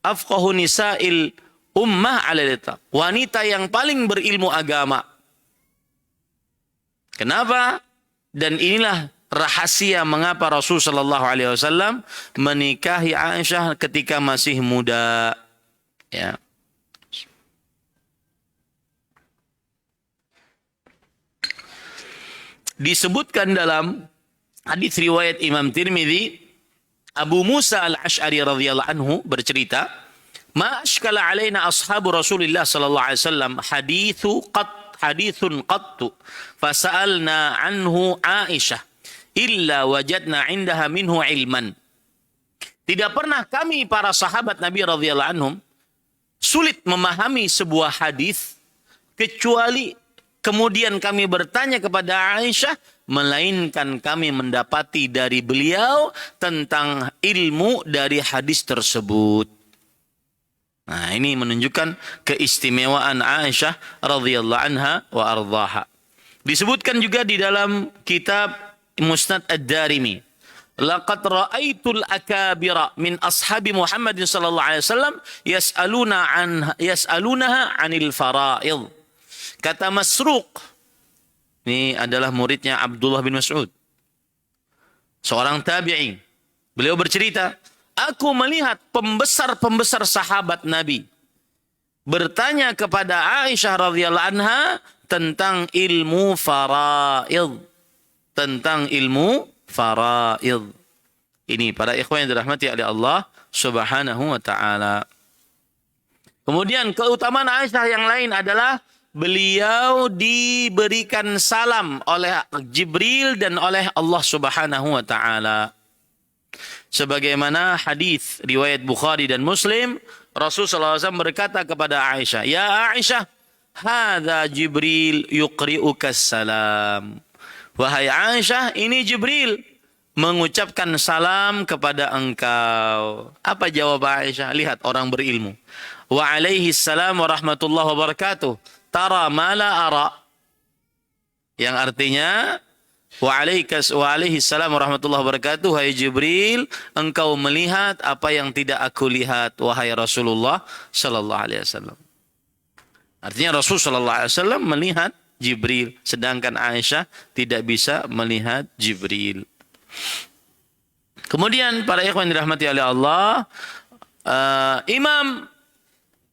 Afqahu nisa'il ummah 'alal itlaq. Wanita yang paling berilmu agama. Kenapa? Dan inilah rahasia mengapa Rasul sallallahu alaihi wasallam menikahi Aisyah ketika masih muda. Ya. Disebutkan dalam hadis riwayat Imam Tirmidzi, Abu Musa al-Ash'ari radhiyallahu anhu bercerita, "Ma ashkala alaina ashabu Rasulillah sallallahu alaihi wasallam hadithun qattu fasa'alna anhu Aisyah illa wajadna indaha minhu ilman." Tidak pernah kami para sahabat Nabi radhiyallahu anhum sulit memahami sebuah hadis kecuali kemudian kami bertanya kepada Aisyah, melainkan kami mendapati dari beliau tentang ilmu dari hadis tersebut. Nah, ini menunjukkan keistimewaan Aisyah radhiyallahu anha wa ardhaha. Disebutkan juga di dalam kitab Musnad Ad-Darimi, laqad ra'aitul akabira min ashabi Muhammad sallallahu alaihi wasallam yas'alunaha 'anil fara'id. Kata Masruq, ini adalah muridnya Abdullah bin Mas'ud. seorang tabi'i. Beliau bercerita, aku melihat pembesar-pembesar sahabat Nabi bertanya kepada Aisyah radhiyallahu anha tentang ilmu faraid. Tentang ilmu faraid. Ini para ikhwan yang dirahmati oleh Allah Subhanahu wa taala. Kemudian keutamaan Aisyah yang lain adalah beliau diberikan salam oleh Jibril dan oleh Allah Subhanahu wa taala. Sebagaimana hadis riwayat Bukhari dan Muslim, Rasulullah SAW berkata kepada Aisyah, "Ya Aisyah, hadza Jibril yuqri'uka salam." Wahai Aisyah, ini Jibril mengucapkan salam kepada engkau. Apa jawab Aisyah? Lihat orang berilmu. Wa alaihi salam wa rahmatullahi wa barakatuh. Tara ma la ara. Yang artinya, wa alaihi salam wa rahmatullahi wa barakatuh. Hai Jibril, engkau melihat apa yang tidak aku lihat. Wahai Rasulullah sallallahu alaihi wasallam. Artinya Rasul sallallahu alaihi wasallam melihat Jibril, sedangkan Aisyah tidak bisa melihat Jibril. Kemudian para ikhwan dirahmati oleh Allah, Imam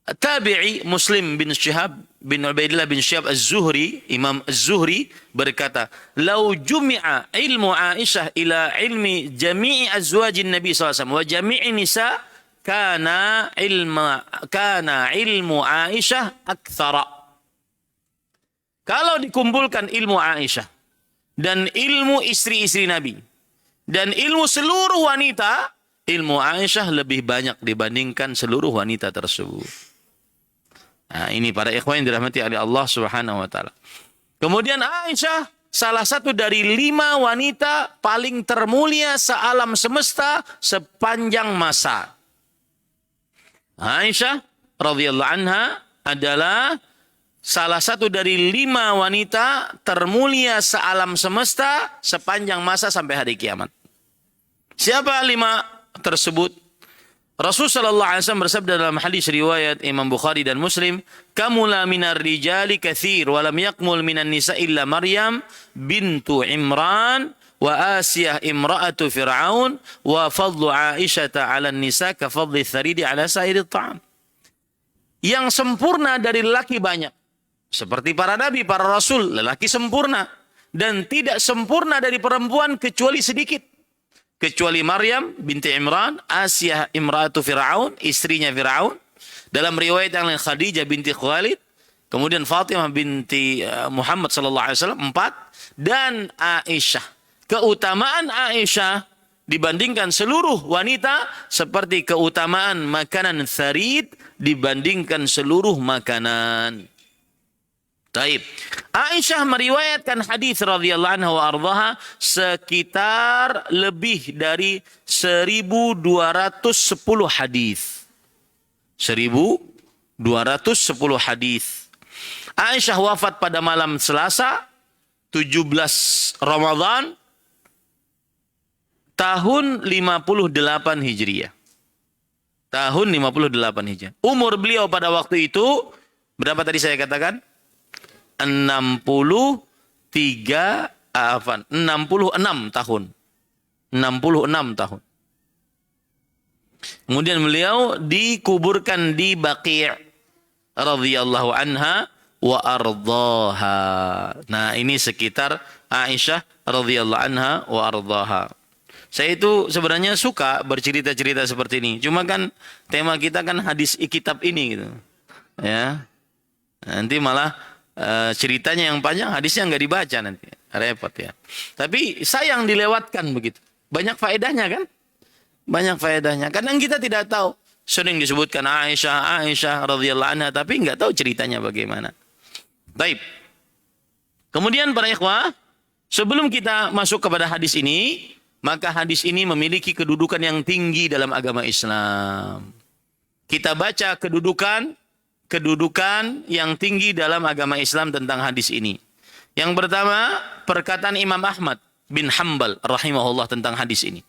Tabi'i Muslim bin Syihab bin Ubaidillah bin Syihab Az-Zuhri, Imam Az-Zuhri berkata, "Lau jumi'a ilmu Aisyah ila ilmi jami'i azwajin Nabi SAW wa jami'i nisa kana ilmu Aisyah aktsara." Kalau dikumpulkan ilmu Aisyah dan ilmu istri-istri Nabi dan ilmu seluruh wanita, ilmu Aisyah lebih banyak dibandingkan seluruh wanita tersebut. Nah, ini para ikhwan yang dirahmati oleh Allah Subhanahu wa taala. Kemudian Aisyah salah satu dari 5 wanita paling termulia sealam semesta sepanjang masa. Aisyah radhiyallahu anha adalah salah satu dari 5 wanita termulia sealam semesta sepanjang masa sampai hari kiamat. Siapa 5 tersebut? Rasul sallallahu alaihi wasallam bersabda dalam hadis riwayat Imam Bukhari dan Muslim, "Kamula minar rijali katsir wa lam yakmul minan nisa illa Maryam bintu Imran wa Asiyah imra'atu Fir'aun wa fadlu Aisyah 'ala nisa ka fadli tharidi 'ala sairit ta'am." Yang sempurna dari lelaki banyak. Seperti para nabi, para rasul, lelaki sempurna. Dan tidak sempurna dari perempuan kecuali sedikit. Kecuali Maryam binti Imran, Asiyah imra'atu Fir'aun, istrinya Fir'aun. Dalam riwayat yang lain Khadijah binti Khuwailid. Kemudian Fatimah binti Muhammad sallallahu alaihi wasallam 4. Dan Aisyah. Keutamaan Aisyah dibandingkan seluruh wanita seperti keutamaan makanan tharid dibandingkan seluruh makanan. Taib. Aisyah meriwayatkan hadis radhiyallahu anha wa ardhaha sekitar lebih dari 1210 hadis. 1210 hadis. Aisyah wafat pada malam Selasa 17 Ramadan tahun 58 Hijriah. Tahun 58 Hijriah. Umur beliau pada waktu itu berapa tadi saya katakan? 66 tahun. 66 tahun. Kemudian beliau dikuburkan di Baqi' radhiyallahu anha wa ardhaha. Nah, ini sekitar Aisyah radhiyallahu anha wa ardhaha. Saya itu sebenarnya suka bercerita-cerita seperti ini. Cuma kan tema kita kan hadis kitab ini gitu. Ya. Nanti malah ceritanya yang panjang, hadisnya nggak dibaca nanti. Repot ya. Tapi sayang dilewatkan begitu. Banyak faedahnya kan? Banyak faedahnya. Kadang kita tidak tahu. Sering disebutkan Aisyah radhiyallahu anha, tapi nggak tahu ceritanya bagaimana. Baik. Kemudian para ikhwah, sebelum kita masuk kepada hadis ini, maka hadis ini memiliki kedudukan yang tinggi dalam agama Islam. Kita baca kedudukan yang tinggi dalam agama Islam tentang hadis ini. Yang pertama, perkataan Imam Ahmad bin Hanbal rahimahullah tentang hadis ini.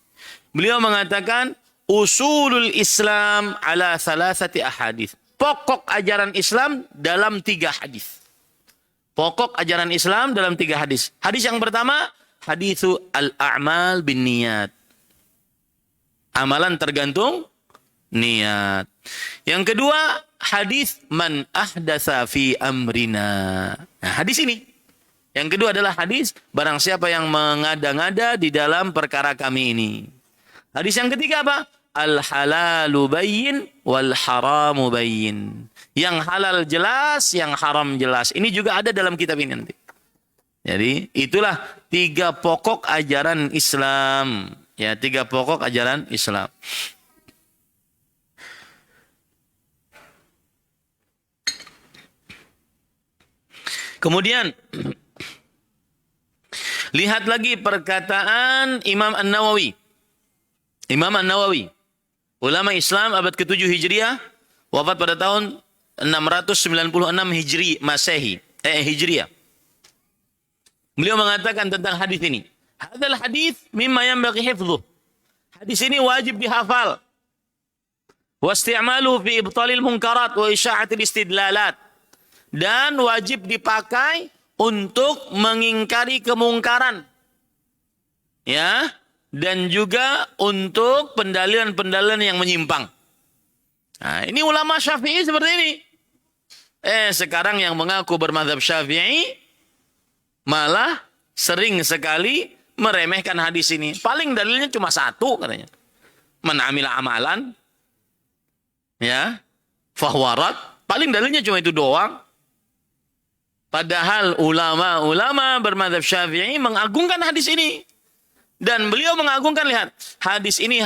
Beliau mengatakan, usulul Islam ala thalathati ahadits. Pokok ajaran Islam dalam 3 hadis. Pokok ajaran Islam dalam 3 hadis. Hadis yang pertama, haditsu al-a'mal binniyat. Amalan tergantung niat. Yang kedua, hadis man ahdatsa fi amrina. Nah, hadis ini. Yang kedua adalah hadis barang siapa yang mengada-ngada di dalam perkara kami ini. Hadis yang ketiga apa? Al halalu bayyin wal haramu bayyin. Yang halal jelas, yang haram jelas. Ini juga ada dalam kitab ini nanti. Jadi itulah 3 pokok ajaran Islam. Ya, 3 pokok ajaran Islam. Kemudian lihat lagi perkataan Imam An-Nawawi. Imam An-Nawawi, ulama Islam abad ke-7 Hijriah, wafat pada tahun 696 Hijriah. Beliau mengatakan tentang hadis ini. Hadzal hadis mimma yanbaghi hifdhuh. Hadis ini wajib dihafal. Wa isti'maluhu fi ibtalil munkarat wa isya'atil istidlalat. Dan wajib dipakai untuk mengingkari kemungkaran. Ya, dan juga untuk pendalilan-pendalilan yang menyimpang. Nah, ini ulama Syafi'i seperti ini. Sekarang yang mengaku bermadzhab Syafi'i malah sering sekali meremehkan hadis ini. Paling dalilnya cuma 1 katanya. Man amila amalan ya fahuwarat. Paling dalilnya cuma itu doang. Padahal ulama-ulama bermadzhab Syafi'i mengagungkan hadis ini. Dan beliau mengagungkan, lihat, hadis ini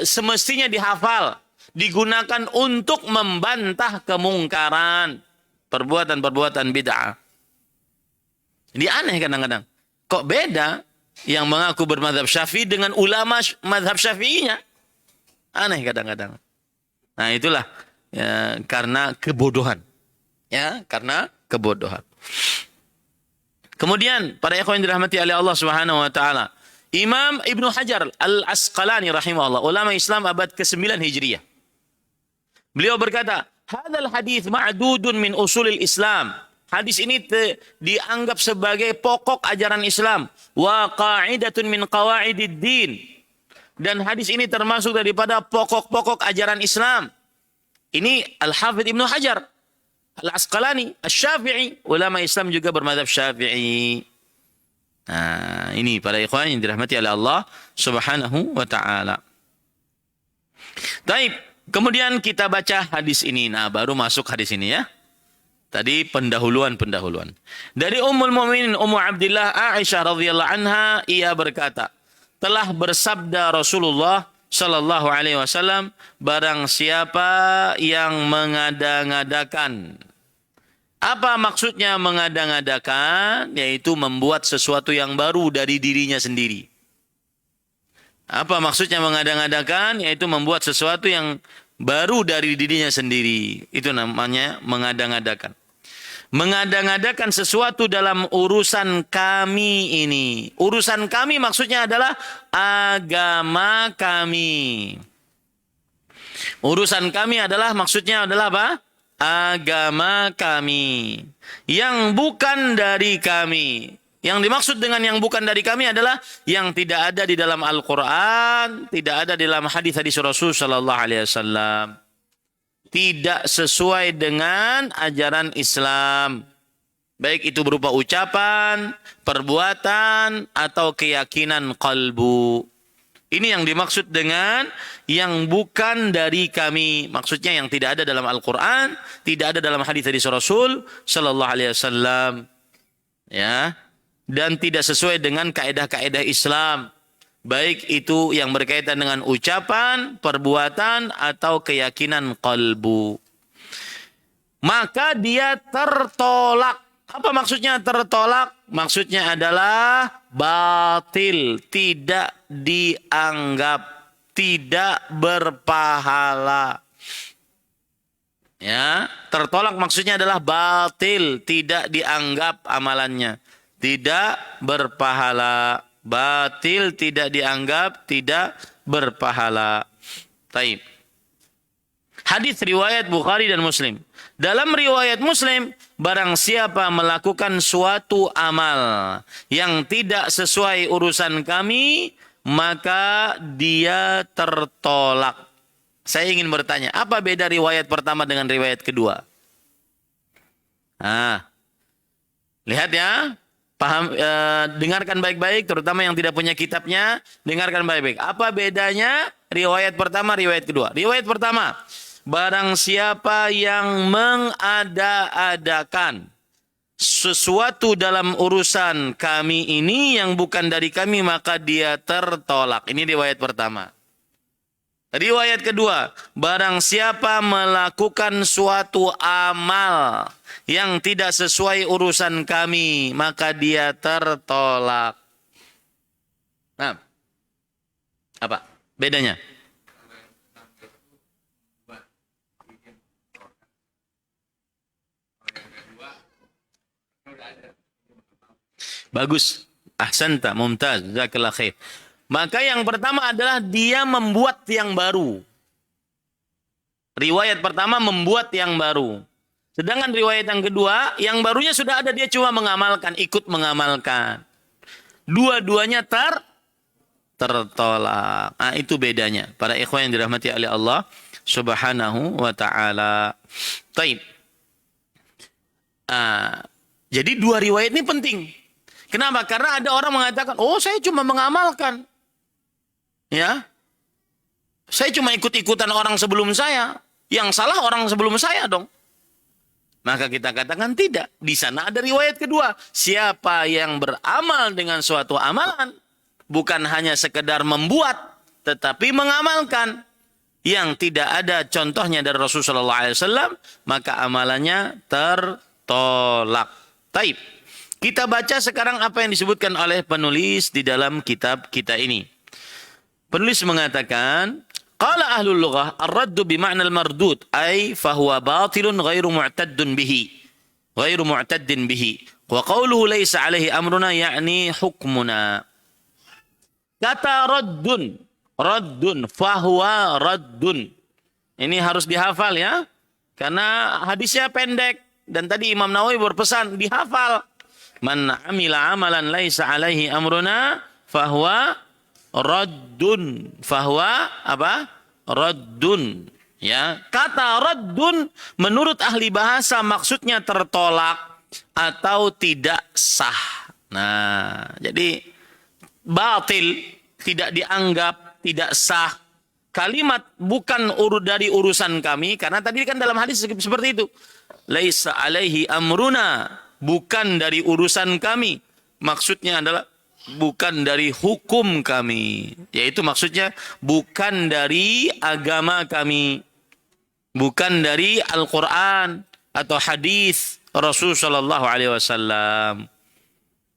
semestinya dihafal. Digunakan untuk membantah kemungkaran. Perbuatan-perbuatan bid'ah. Jadi aneh kadang-kadang. Kok beda yang mengaku bermadzhab Syafi'i dengan ulama mazhab Syafi'inya? Aneh kadang-kadang. Nah itulah ya, karena kebodohan. Ya, karena kebodohan. Kemudian para ikhwan yang dirahmati oleh Allah Subhanahu wa taala, Imam Ibnu Hajar Al-Asqalani rahimahullah, ulama Islam abad ke-9 Hijriah. Beliau berkata, "Hadzal hadits ma'dudun min usulil Islam." Hadis ini dianggap sebagai pokok ajaran Islam, wa qa'idatun min qawaidid din. Dan hadis ini termasuk daripada pokok-pokok ajaran Islam. Ini Al-Hafidz Ibnu Hajar Al-Asqalani, Asy-Syafi'i, ulama Islam juga bermadzhab Syafi'i. Nah, ini para ikhwan yang dirahmati oleh Allah Subhanahu wa taala. Baik, kemudian kita baca hadis ini. Nah, baru masuk hadis ini ya. Tadi pendahuluan. Dari Ummul Mukminin Ummu Abdillah Aisyah radhiyallahu anha, ia berkata, telah bersabda Rasulullah sallallahu alaihi wasallam, barang siapa yang mengada-ngadakan. Apa maksudnya mengada-ngadakan? Yaitu membuat sesuatu yang baru dari dirinya sendiri. Apa maksudnya mengada-ngadakan? Yaitu membuat sesuatu yang baru dari dirinya sendiri. Itu namanya mengada-ngadakan. Mengada-ngadakan sesuatu dalam urusan kami ini. Urusan kami maksudnya adalah agama kami. Urusan kami adalah maksudnya adalah apa? Agama kami. Yang bukan dari kami. Yang dimaksud dengan yang bukan dari kami adalah yang tidak ada di dalam Al-Quran, tidak ada di dalam hadis-hadis Rasul Sallallahu Alaihi Wasallam. Tidak sesuai dengan ajaran Islam. Baik itu berupa ucapan, perbuatan, atau keyakinan qalbu. Ini yang dimaksud dengan yang bukan dari kami. Maksudnya yang tidak ada dalam Al-Quran, tidak ada dalam hadis-hadis Rasul Sallallahu Alaihi Wasallam. Ya. Dan tidak sesuai dengan kaedah-kaedah Islam. Baik itu yang berkaitan dengan ucapan, perbuatan, atau keyakinan qalbu. Maka dia tertolak. Apa maksudnya tertolak? Maksudnya adalah batil, tidak dianggap, tidak berpahala. Ya, tertolak maksudnya adalah batil, tidak dianggap amalannya, tidak berpahala. Batil, tidak dianggap, tidak berpahala. Taib. Hadis riwayat Bukhari dan Muslim. Dalam riwayat Muslim barang siapa melakukan suatu amal yang tidak sesuai urusan kami, maka dia tertolak. Saya ingin bertanya, apa beda riwayat pertama dengan riwayat kedua? Lihat ya, paham, dengarkan baik-baik, terutama yang tidak punya kitabnya, dengarkan baik-baik. Apa bedanya riwayat pertama, riwayat kedua? Riwayat pertama, barang siapa yang mengada-adakan sesuatu dalam urusan kami ini yang bukan dari kami, maka dia tertolak. Ini riwayat pertama. Riwayat kedua, barang siapa melakukan suatu amal yang tidak sesuai urusan kami, maka dia tertolak. Nah, apa bedanya? Bagus. Ahsanta, mumtaz, jazakallah khair. Maka yang pertama adalah dia membuat yang baru. Riwayat pertama membuat yang baru. Sedangkan riwayat yang kedua, yang barunya sudah ada, dia cuma mengamalkan, ikut mengamalkan. Dua-duanya tertolak. Nah, itu bedanya. Para ikhwan yang dirahmati oleh Allah Subhanahu wa ta'ala. Taib. Jadi dua riwayat ini penting. Kenapa? Karena ada orang mengatakan, oh saya cuma mengamalkan. Ya, saya cuma ikut-ikutan orang sebelum saya. Yang salah orang sebelum saya dong. Maka kita katakan tidak. Di sana ada riwayat kedua. Siapa yang beramal dengan suatu amalan, bukan hanya sekedar membuat, tetapi mengamalkan, yang tidak ada contohnya dari Rasulullah SAW, maka amalannya tertolak. Taib. Kita baca sekarang apa yang disebutkan oleh penulis di dalam kitab kita ini. Penulis mengatakan, qala ahlul lughah ar-raddu bima'na al-mardud ay fahuwa batilun ghairu mu'taddin bihi wa qawluhu laysa alaihi amruna ya'ni hukmuna. Kata raddun fahuwa raddun, ini harus dihafal ya, karena hadisnya pendek dan tadi Imam Nawawi berpesan dihafal. Man amila amalan laysa alaihi amruna fahuwa raddun. Fahuwa apa? Raddun. Ya, kata raddun menurut ahli bahasa maksudnya tertolak atau tidak sah. Nah, jadi batil, tidak dianggap, tidak sah. Kalimat bukan dari urusan kami, karena tadi kan dalam hadis seperti itu. Laisa alaihi amruna, bukan dari urusan kami. Maksudnya adalah bukan dari hukum kami. Yaitu maksudnya bukan dari agama kami. Bukan dari Al-Quran atau hadis Rasul Shallallahu Alaihi Wasallam.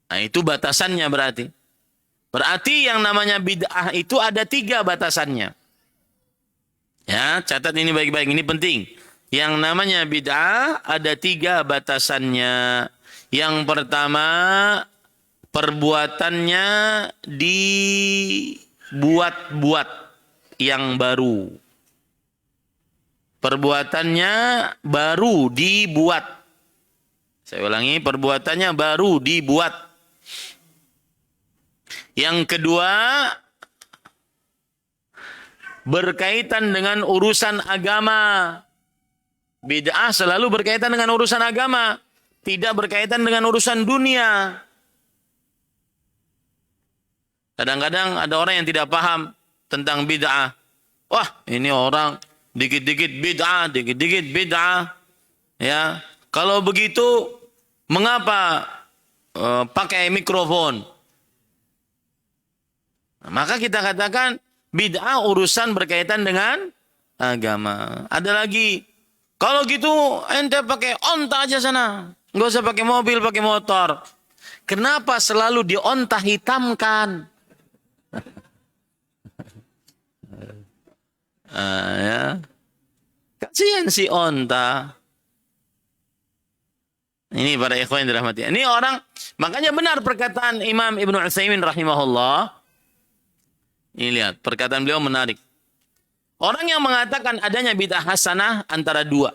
Nah, itu batasannya berarti. Berarti yang namanya bid'ah itu ada 3 batasannya. Ya, catat ini baik-baik, ini penting. Yang namanya bid'ah ada 3 batasannya. Yang pertama, perbuatannya dibuat-buat yang baru. Perbuatannya baru dibuat. Saya ulangi, perbuatannya baru dibuat. Yang kedua, berkaitan dengan urusan agama. Bid'ah selalu berkaitan dengan urusan agama, tidak berkaitan dengan urusan dunia. Kadang-kadang ada orang yang tidak paham tentang bid'ah. Wah, ini orang dikit-dikit bid'ah, dikit-dikit bid'ah. Ya, kalau begitu mengapa pakai mikrofon? Nah, maka kita katakan bid'ah urusan berkaitan dengan agama. Ada lagi, kalau gitu ente pakai onta aja sana, nggak usah pakai mobil, pakai motor. Kenapa selalu dionta hitamkan? Ya. Kasihan si onta. Ini para ikhwan yang dirahmati. Ini orang, makanya benar perkataan Imam Ibnu Utsaimin rahimahullah. Ini lihat, perkataan beliau menarik. Orang yang mengatakan adanya bid'ah hasanah antara 2.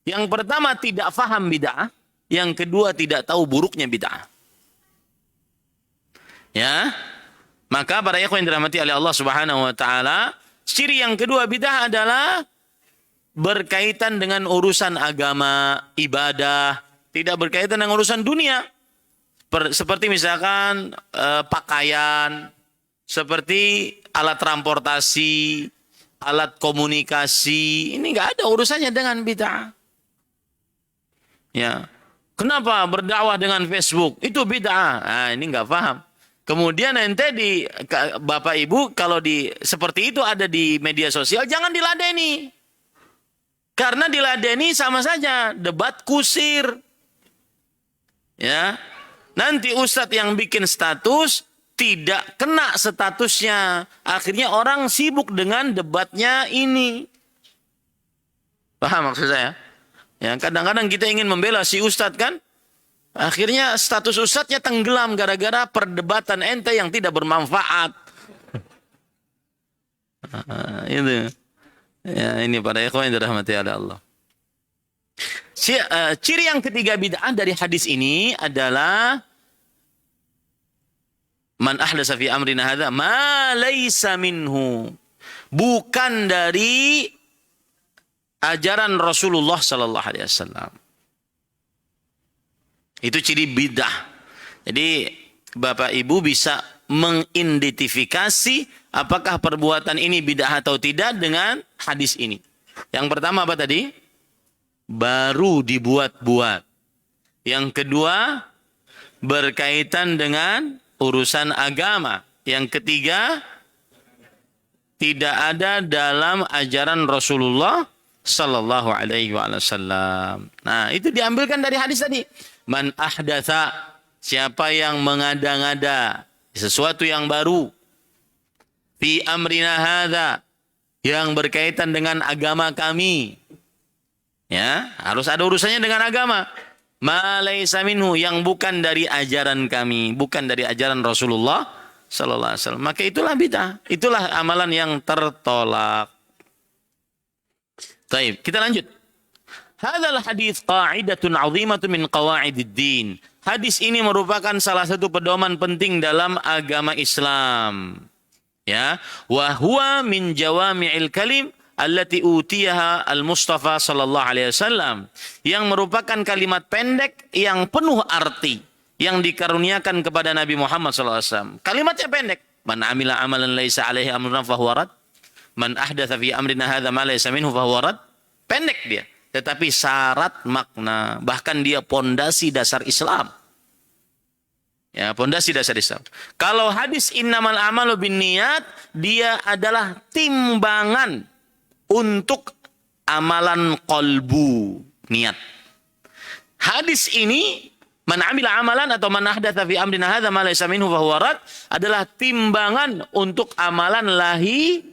Yang pertama tidak faham bid'ah, yang kedua tidak tahu buruknya bid'ah. Ya. Maka para ikhwan yang dirahmati oleh Allah Subhanahu wa taala, ciri yang kedua bid'ah adalah berkaitan dengan urusan agama, ibadah, tidak berkaitan dengan urusan dunia. Seperti misalkan pakaian, seperti alat transportasi, alat komunikasi, ini nggak ada urusannya dengan bid'ah. Ya. Kenapa berdakwah dengan Facebook? Itu bid'ah. Nah, ini nggak paham. Kemudian ente Bapak Ibu kalau seperti itu ada di media sosial, jangan diladeni. Karena diladeni sama saja debat kusir. Ya. Nanti ustadz yang bikin status tidak kena statusnya. Akhirnya orang sibuk dengan debatnya ini. Paham maksud saya? Ya, kadang-kadang kita ingin membela si ustadz kan? Akhirnya status ustadznya tenggelam gara-gara perdebatan ente yang tidak bermanfaat. Itu. Ya, ini para ikhwan yang dirahmati oleh Allah. Ciri yang ketiga bid'ah dari hadis ini adalah man ahdatsa fi amrina hadza ma laysa minhu. Bukan dari ajaran Rasulullah sallallahu alaihi wasallam. Itu ciri bid'ah. Jadi Bapak Ibu bisa mengidentifikasi apakah perbuatan ini bid'ah atau tidak dengan hadis ini. Yang pertama apa tadi? Baru dibuat-buat. Yang kedua, berkaitan dengan urusan agama. Yang ketiga, tidak ada dalam ajaran Rasulullah sallallahu alaihi wasallam. Nah, itu diambilkan dari hadis tadi. Man ahdatsa, siapa yang mengada-ngada sesuatu yang baru, fi amrina hadza, yang berkaitan dengan agama kami. Ya, harus ada urusannya dengan agama. Ma laisa minhu, yang bukan dari ajaran kami, bukan dari ajaran Rasulullah sallallahu alaihi wasallam. Maka itulah bid'ah. Itulah amalan yang tertolak. Baik, kita lanjut. Hadzal hadis qa'idatun 'azimatun min qawa'idid din. Hadis ini merupakan salah satu pedoman penting dalam agama Islam. Ya, wa huwa min jawami'il kalim allati utiyaha al-Mustafa sallallahu alaihi wasallam, yang merupakan kalimat pendek yang penuh arti yang dikaruniakan kepada Nabi Muhammad sallallahu alaihi wasallam. Kalimatnya pendek. Man amila amalan laisa alaihi amruna fahuwa rad. Man ahdatsa fi amrina hadza ma laisa minhu fahuwa rad. Pendek dia, tetapi syarat makna, bahkan dia pondasi dasar Islam. Ya, pondasi dasar Islam. Kalau hadis innamal a'malu binniyat, dia adalah timbangan untuk amalan qalbu, niat. Hadis ini man amila amalan atau man ahdatsa fi amrina hadza ma laysa minhu fa huwa rad adalah timbangan untuk amalan lahiriah.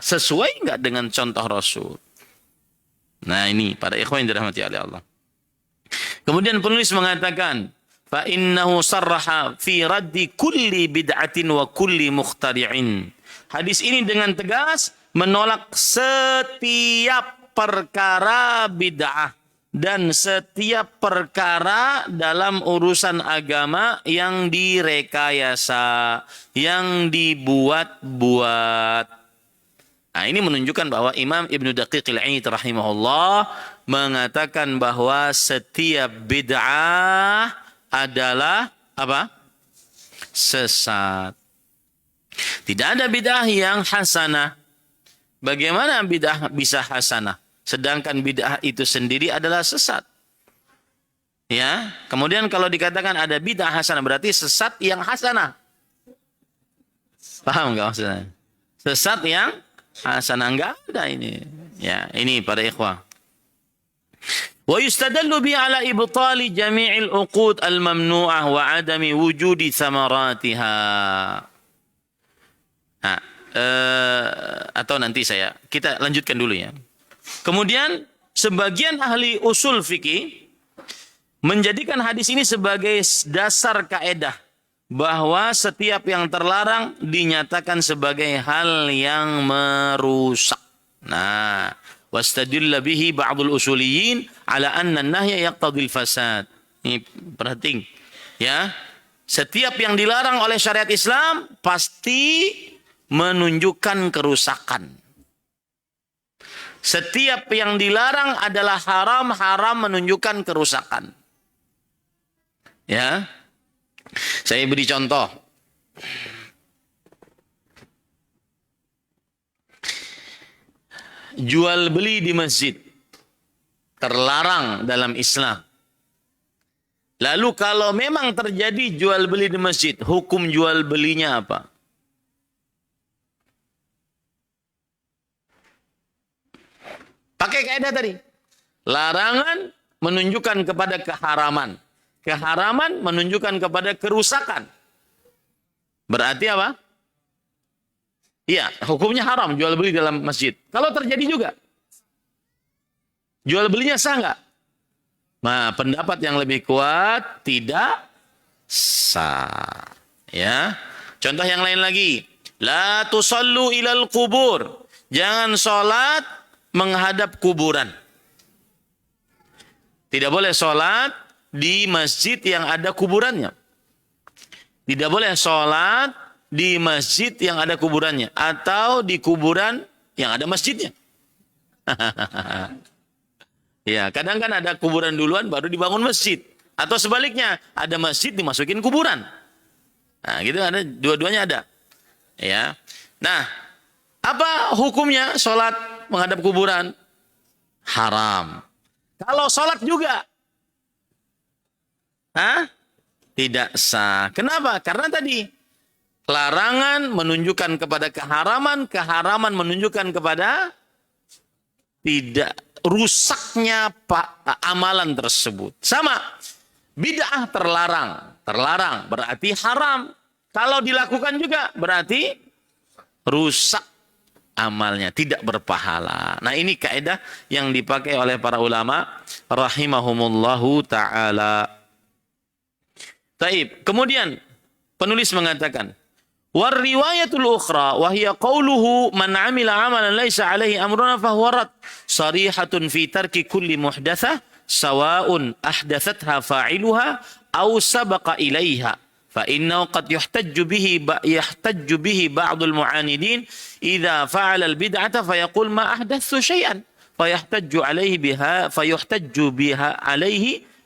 Sesuai enggak dengan contoh Rasul? Nah, ini para ikhwan yang dirahmati oleh Allah. Kemudian penulis mengatakan, fa innahu sarraha fi raddi kulli bid'atin wa kulli mukhtari'in. Hadis ini dengan tegas menolak setiap perkara bid'ah dan setiap perkara dalam urusan agama yang direkayasa, yang dibuat-buat. Nah, ini menunjukkan bahwa Imam Ibnu Daqiq al-Aid rahimahullah mengatakan bahwa setiap bid'ah adalah apa? Sesat. Tidak ada bid'ah yang hasanah. Bagaimana bid'ah bisa hasanah? Sedangkan bid'ah itu sendiri adalah sesat. Ya, kemudian kalau dikatakan ada bid'ah hasanah berarti sesat yang hasanah. Paham enggak maksudnya? Sesat yang hasanah, enggak ada ini. Ya, ini para ikhwah. Wa yustadallu bi ala ibtali jami'il uqud al-mamnu'ah wa adami wujudi thamaratiha. Nah, atau nanti kita lanjutkan dulu ya. Kemudian sebagian ahli usul fikih menjadikan hadis ini sebagai dasar kaedah bahwa setiap yang terlarang dinyatakan sebagai hal yang merusak. Nah, wastadilla bihi ba'dul usuliyin ala anna an-nahya yaqtadil fasad. Ini perhatiin ya. Setiap yang dilarang oleh syariat Islam pasti menunjukkan kerusakan. Setiap yang dilarang adalah haram, haram menunjukkan kerusakan. Ya. Saya beri contoh. Jual beli di masjid terlarang dalam Islam. Lalu kalau memang terjadi jual beli di masjid, hukum jual belinya apa? Pakai kaidah tadi. Larangan menunjukkan kepada keharaman. Keharaman menunjukkan kepada kerusakan. Berarti apa? Iya, hukumnya haram jual beli dalam masjid. Kalau terjadi juga, jual belinya sah nggak? Nah, pendapat yang lebih kuat tidak sah. Ya. Contoh yang lain lagi. La tusallu ilal kubur. Jangan sholat menghadap kuburan. Tidak boleh sholat di masjid yang ada kuburannya. Tidak boleh sholat di masjid yang ada kuburannya. Atau di kuburan yang ada masjidnya. Ya, kadang kan ada kuburan duluan baru dibangun masjid. Atau sebaliknya, ada masjid dimasukin kuburan. Nah, gitu ada, dua-duanya ada. Ya. Nah, apa hukumnya sholat menghadap kuburan? Haram. Kalau sholat juga, tidak sah. Kenapa? Karena tadi, larangan menunjukkan kepada keharaman, keharaman menunjukkan kepada tidak rusaknya amalan tersebut. Sama, bid'ah terlarang berarti haram. Kalau dilakukan juga berarti rusak amalnya, tidak berpahala. Nah, ini kaidah yang dipakai oleh para ulama rahimahumullahu taala. Taib. Kemudian penulis mengatakan, war riwayatul ukhra wa hiya qawluhu man 'amila 'amalan laisa 'alaihi amruna fa huwa rad sarihatun fi tarki kulli muhdatsah sawa'un ahdatsatha fa'iluha aw sabaqa ilaiha fa innahu qad yuhtajju bihi ba'dul mu'anidin idza fa'ala al bid'ata fa yaqul ma ahdatsu syai'an fa yuhtajju 'alaihi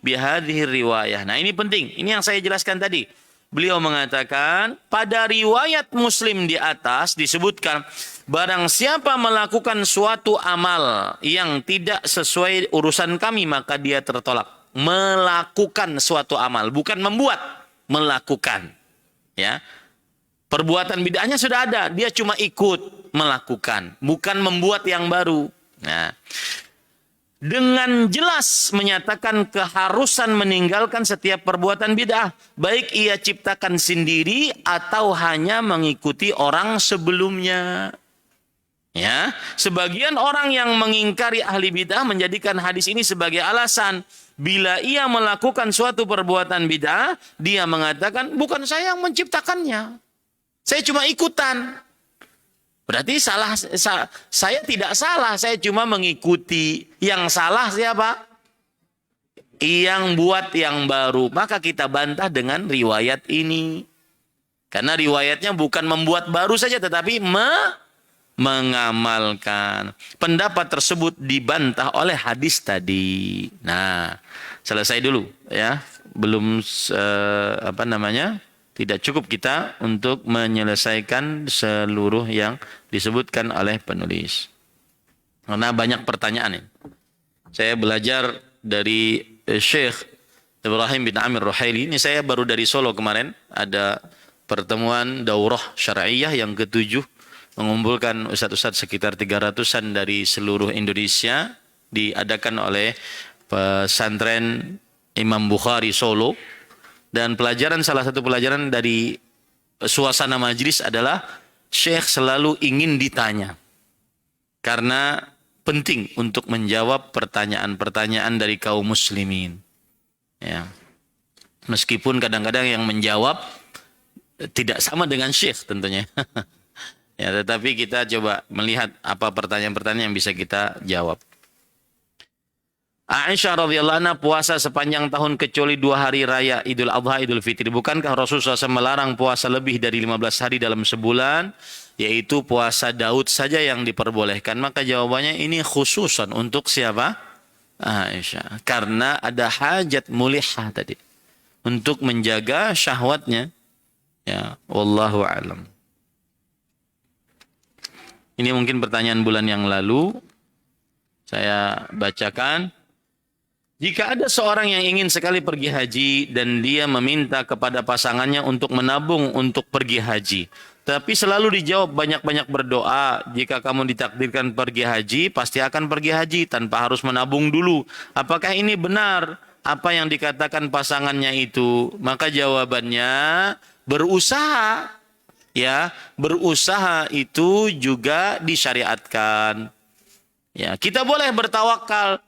bihadhihi riwayah. Nah, ini penting. Ini yang saya jelaskan tadi. Beliau mengatakan, pada riwayat Muslim di atas disebutkan, barang siapa melakukan suatu amal yang tidak sesuai urusan kami, maka dia tertolak. Melakukan suatu amal, bukan membuat, melakukan. Ya, perbuatan bid'ahnya sudah ada, dia cuma ikut melakukan, bukan membuat yang baru. Nah, dengan jelas menyatakan keharusan meninggalkan setiap perbuatan bid'ah, baik ia ciptakan sendiri atau hanya mengikuti orang sebelumnya. Ya, sebagian orang yang mengingkari ahli bid'ah menjadikan hadis ini sebagai alasan bila ia melakukan suatu perbuatan bid'ah, dia mengatakan bukan saya yang menciptakannya, saya cuma ikutan. Berarti saya tidak salah, saya cuma mengikuti. Yang salah siapa? Yang buat yang baru. Maka kita bantah dengan riwayat ini. Karena riwayatnya bukan membuat baru saja, tetapi mengamalkan. Pendapat tersebut dibantah oleh hadis tadi. Nah, selesai dulu ya. Belum tidak cukup kita untuk menyelesaikan seluruh yang disebutkan oleh penulis. Karena banyak pertanyaan ini. Saya belajar dari Syekh Ibrahim bin Amir Ruhaili. Ini saya baru dari Solo kemarin. Ada pertemuan daurah syar'iyah yang ke-7. Mengumpulkan ustadz-ustadz sekitar 300-an dari seluruh Indonesia. Diadakan oleh pesantren Imam Bukhari Solo. Dan salah satu pelajaran dari suasana majlis adalah Syekh selalu ingin ditanya. Karena penting untuk menjawab pertanyaan-pertanyaan dari kaum muslimin. Ya. Meskipun kadang-kadang yang menjawab tidak sama dengan Syekh tentunya. Ya, tetapi kita coba melihat apa pertanyaan-pertanyaan yang bisa kita jawab. Aisyah radhiyallahu anha puasa sepanjang tahun kecuali 2 hari raya Idul Adha, Idul Fitri. Bukankah Rasulullah SAW melarang puasa lebih dari 15 hari dalam sebulan? Yaitu puasa Daud saja yang diperbolehkan. Maka jawabannya ini khususan untuk siapa? Aisyah. Karena ada hajat mulihah tadi. Untuk menjaga syahwatnya. Ya, wallahu a'lam. Ini mungkin pertanyaan bulan yang lalu. Saya bacakan. Jika ada seorang yang ingin sekali pergi haji dan dia meminta kepada pasangannya untuk menabung untuk pergi haji. Tapi selalu dijawab banyak-banyak berdoa. Jika kamu ditakdirkan pergi haji, pasti akan pergi haji tanpa harus menabung dulu. Apakah ini benar apa yang dikatakan pasangannya itu? Maka jawabannya berusaha. Ya, berusaha itu juga disyariatkan. Ya, kita boleh bertawakal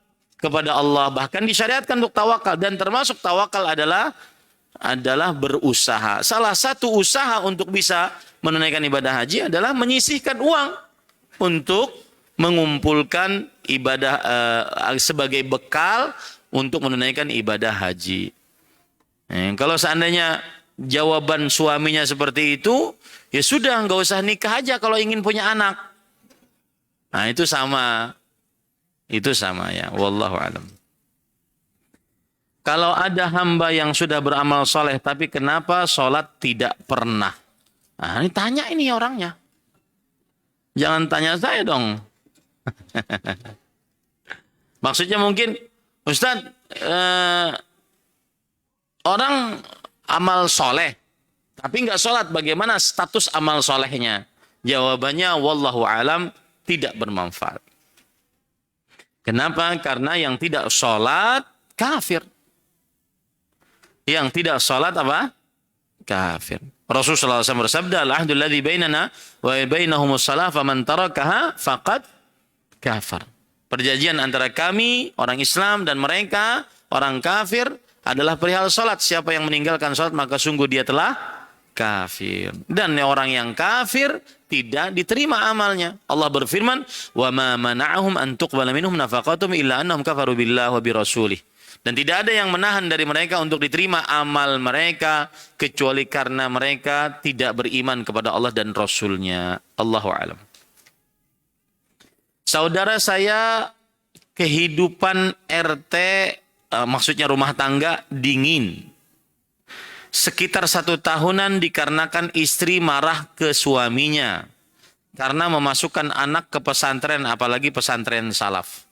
kepada Allah, bahkan disyariatkan untuk tawakal, dan termasuk tawakal adalah berusaha. Salah satu usaha untuk bisa menunaikan ibadah haji adalah menyisihkan uang untuk mengumpulkan ibadah sebagai bekal untuk menunaikan ibadah haji. Kalau seandainya jawaban suaminya seperti itu, ya sudah, nggak usah nikah aja kalau ingin punya anak. Nah, itu sama. Itu sama ya, wallahu alam. Kalau ada hamba yang sudah beramal soleh, tapi kenapa sholat tidak pernah? Nah, ini tanya ini orangnya. Jangan tanya saya dong. Maksudnya mungkin, Ustaz, orang amal soleh, tapi nggak sholat, bagaimana status amal solehnya? Jawabannya, wallahu alam, tidak bermanfaat. Kenapa? Karena yang tidak sholat kafir. Yang tidak sholat apa? Kafir. Rasulullah SAW bersabda, al-ahdul ladzi bainana wa bainahumus shalah faman tarakaha faqad kafar. Perjanjian antara kami, orang Islam, dan mereka, orang kafir, adalah perihal sholat. Siapa yang meninggalkan sholat, maka sungguh dia telah kafir. Dan orang yang kafir tidak diterima amalnya. Allah berfirman, "Wa ma mana'ahum an tuqbala minhum nafaqatuhum illa annahum kafaru billahi wa bi rasulih." Dan tidak ada yang menahan dari mereka untuk diterima amal mereka kecuali karena mereka tidak beriman kepada Allah dan Rasulnya. Allahu a'lam. Saudara saya kehidupan RT, maksudnya rumah tangga, dingin. Sekitar 1 tahunan dikarenakan istri marah ke suaminya karena memasukkan anak ke pesantren, apalagi pesantren salaf.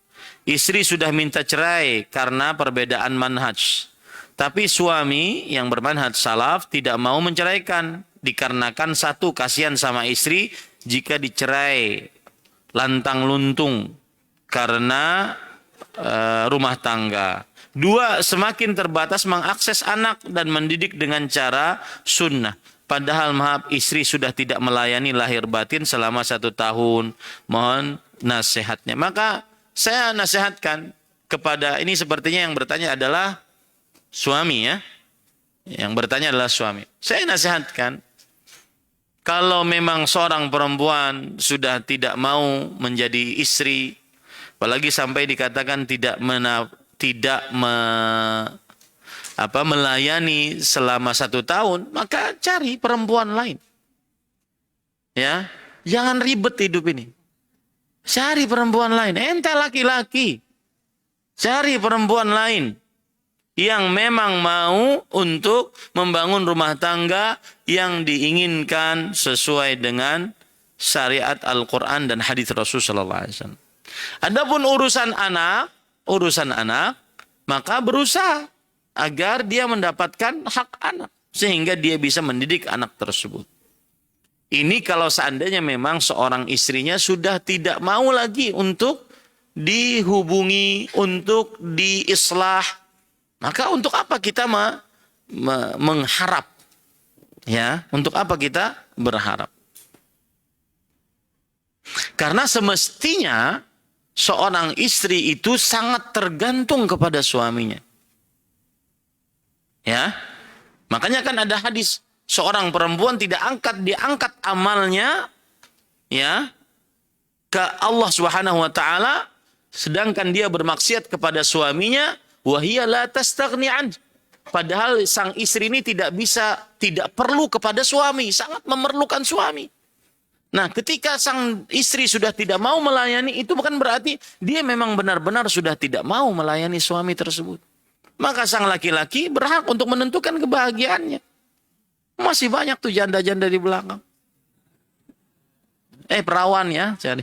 Istri sudah minta cerai karena perbedaan manhaj. Tapi suami yang bermanhaj salaf tidak mau menceraikan dikarenakan satu, kasihan sama istri jika dicerai lantang luntung karena rumah tangga. 2, semakin terbatas mengakses anak dan mendidik dengan cara sunnah. Padahal maaf, istri sudah tidak melayani lahir batin selama 1 tahun. Mohon nasihatnya. Maka saya nasihatkan kepada, ini sepertinya yang bertanya adalah suami ya. Yang bertanya adalah suami. Saya nasihatkan, kalau memang seorang perempuan sudah tidak mau menjadi istri, apalagi sampai dikatakan tidak melayani selama 1 tahun, maka cari perempuan lain. Ya, jangan ribet hidup ini. Cari perempuan lain. Ente laki-laki, cari perempuan lain yang memang mau untuk membangun rumah tangga yang diinginkan sesuai dengan syariat Al-Quran dan hadis Rasulullah SAW. Adapun urusan anak, maka berusaha agar dia mendapatkan hak anak sehingga dia bisa mendidik anak tersebut. Ini kalau seandainya memang seorang istrinya sudah tidak mau lagi untuk dihubungi, untuk diislah, maka untuk apa kita mengharap? Ya, untuk apa kita berharap? Karena semestinya seorang istri itu sangat tergantung kepada suaminya. Ya. Makanya kan ada hadis, seorang perempuan tidak diangkat amalnya ya, ke Allah Subhanahu wa taala sedangkan dia bermaksiat kepada suaminya, wa hiya la tastaghni an. Padahal sang istri ini tidak perlu kepada suami, sangat memerlukan suami. Nah, ketika sang istri sudah tidak mau melayani, itu bukan berarti dia memang benar-benar sudah tidak mau melayani suami tersebut. Maka sang laki-laki berhak untuk menentukan kebahagiaannya. Masih banyak tuh janda-janda di belakang. Perawan ya. Jadi.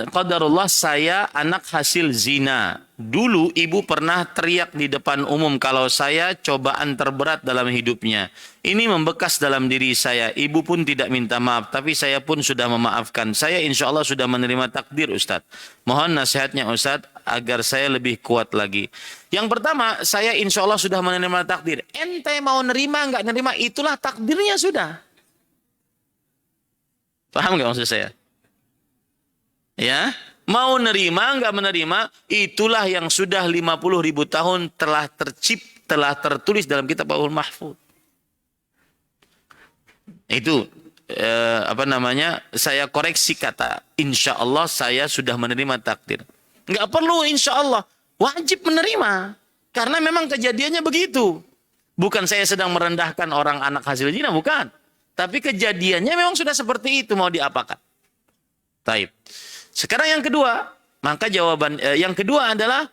Qadarullah saya anak hasil zina. Dulu ibu pernah teriak di depan umum kalau saya cobaan terberat dalam hidupnya. Ini membekas dalam diri saya. Ibu pun tidak minta maaf, tapi saya pun sudah memaafkan. Saya insya Allah sudah menerima takdir, Ustadz. Mohon nasihatnya Ustadz agar saya lebih kuat lagi. Yang pertama, saya insya Allah sudah menerima takdir. Ente mau nerima nggak nerima, itulah takdirnya sudah. Paham nggak maksud saya? Ya, mau nerima nggak menerima, itulah yang sudah 50.000 tahun telah tertulis dalam kitab Lauhul Mahfuz. Itu saya koreksi kata insya Allah saya sudah menerima takdir. Nggak perlu insya Allah, wajib menerima karena memang kejadiannya begitu. Bukan saya sedang merendahkan orang anak hasil zina, bukan. Tapi kejadiannya memang sudah seperti itu, mau diapakan? Taib. Sekarang yang kedua, maka jawaban yang kedua adalah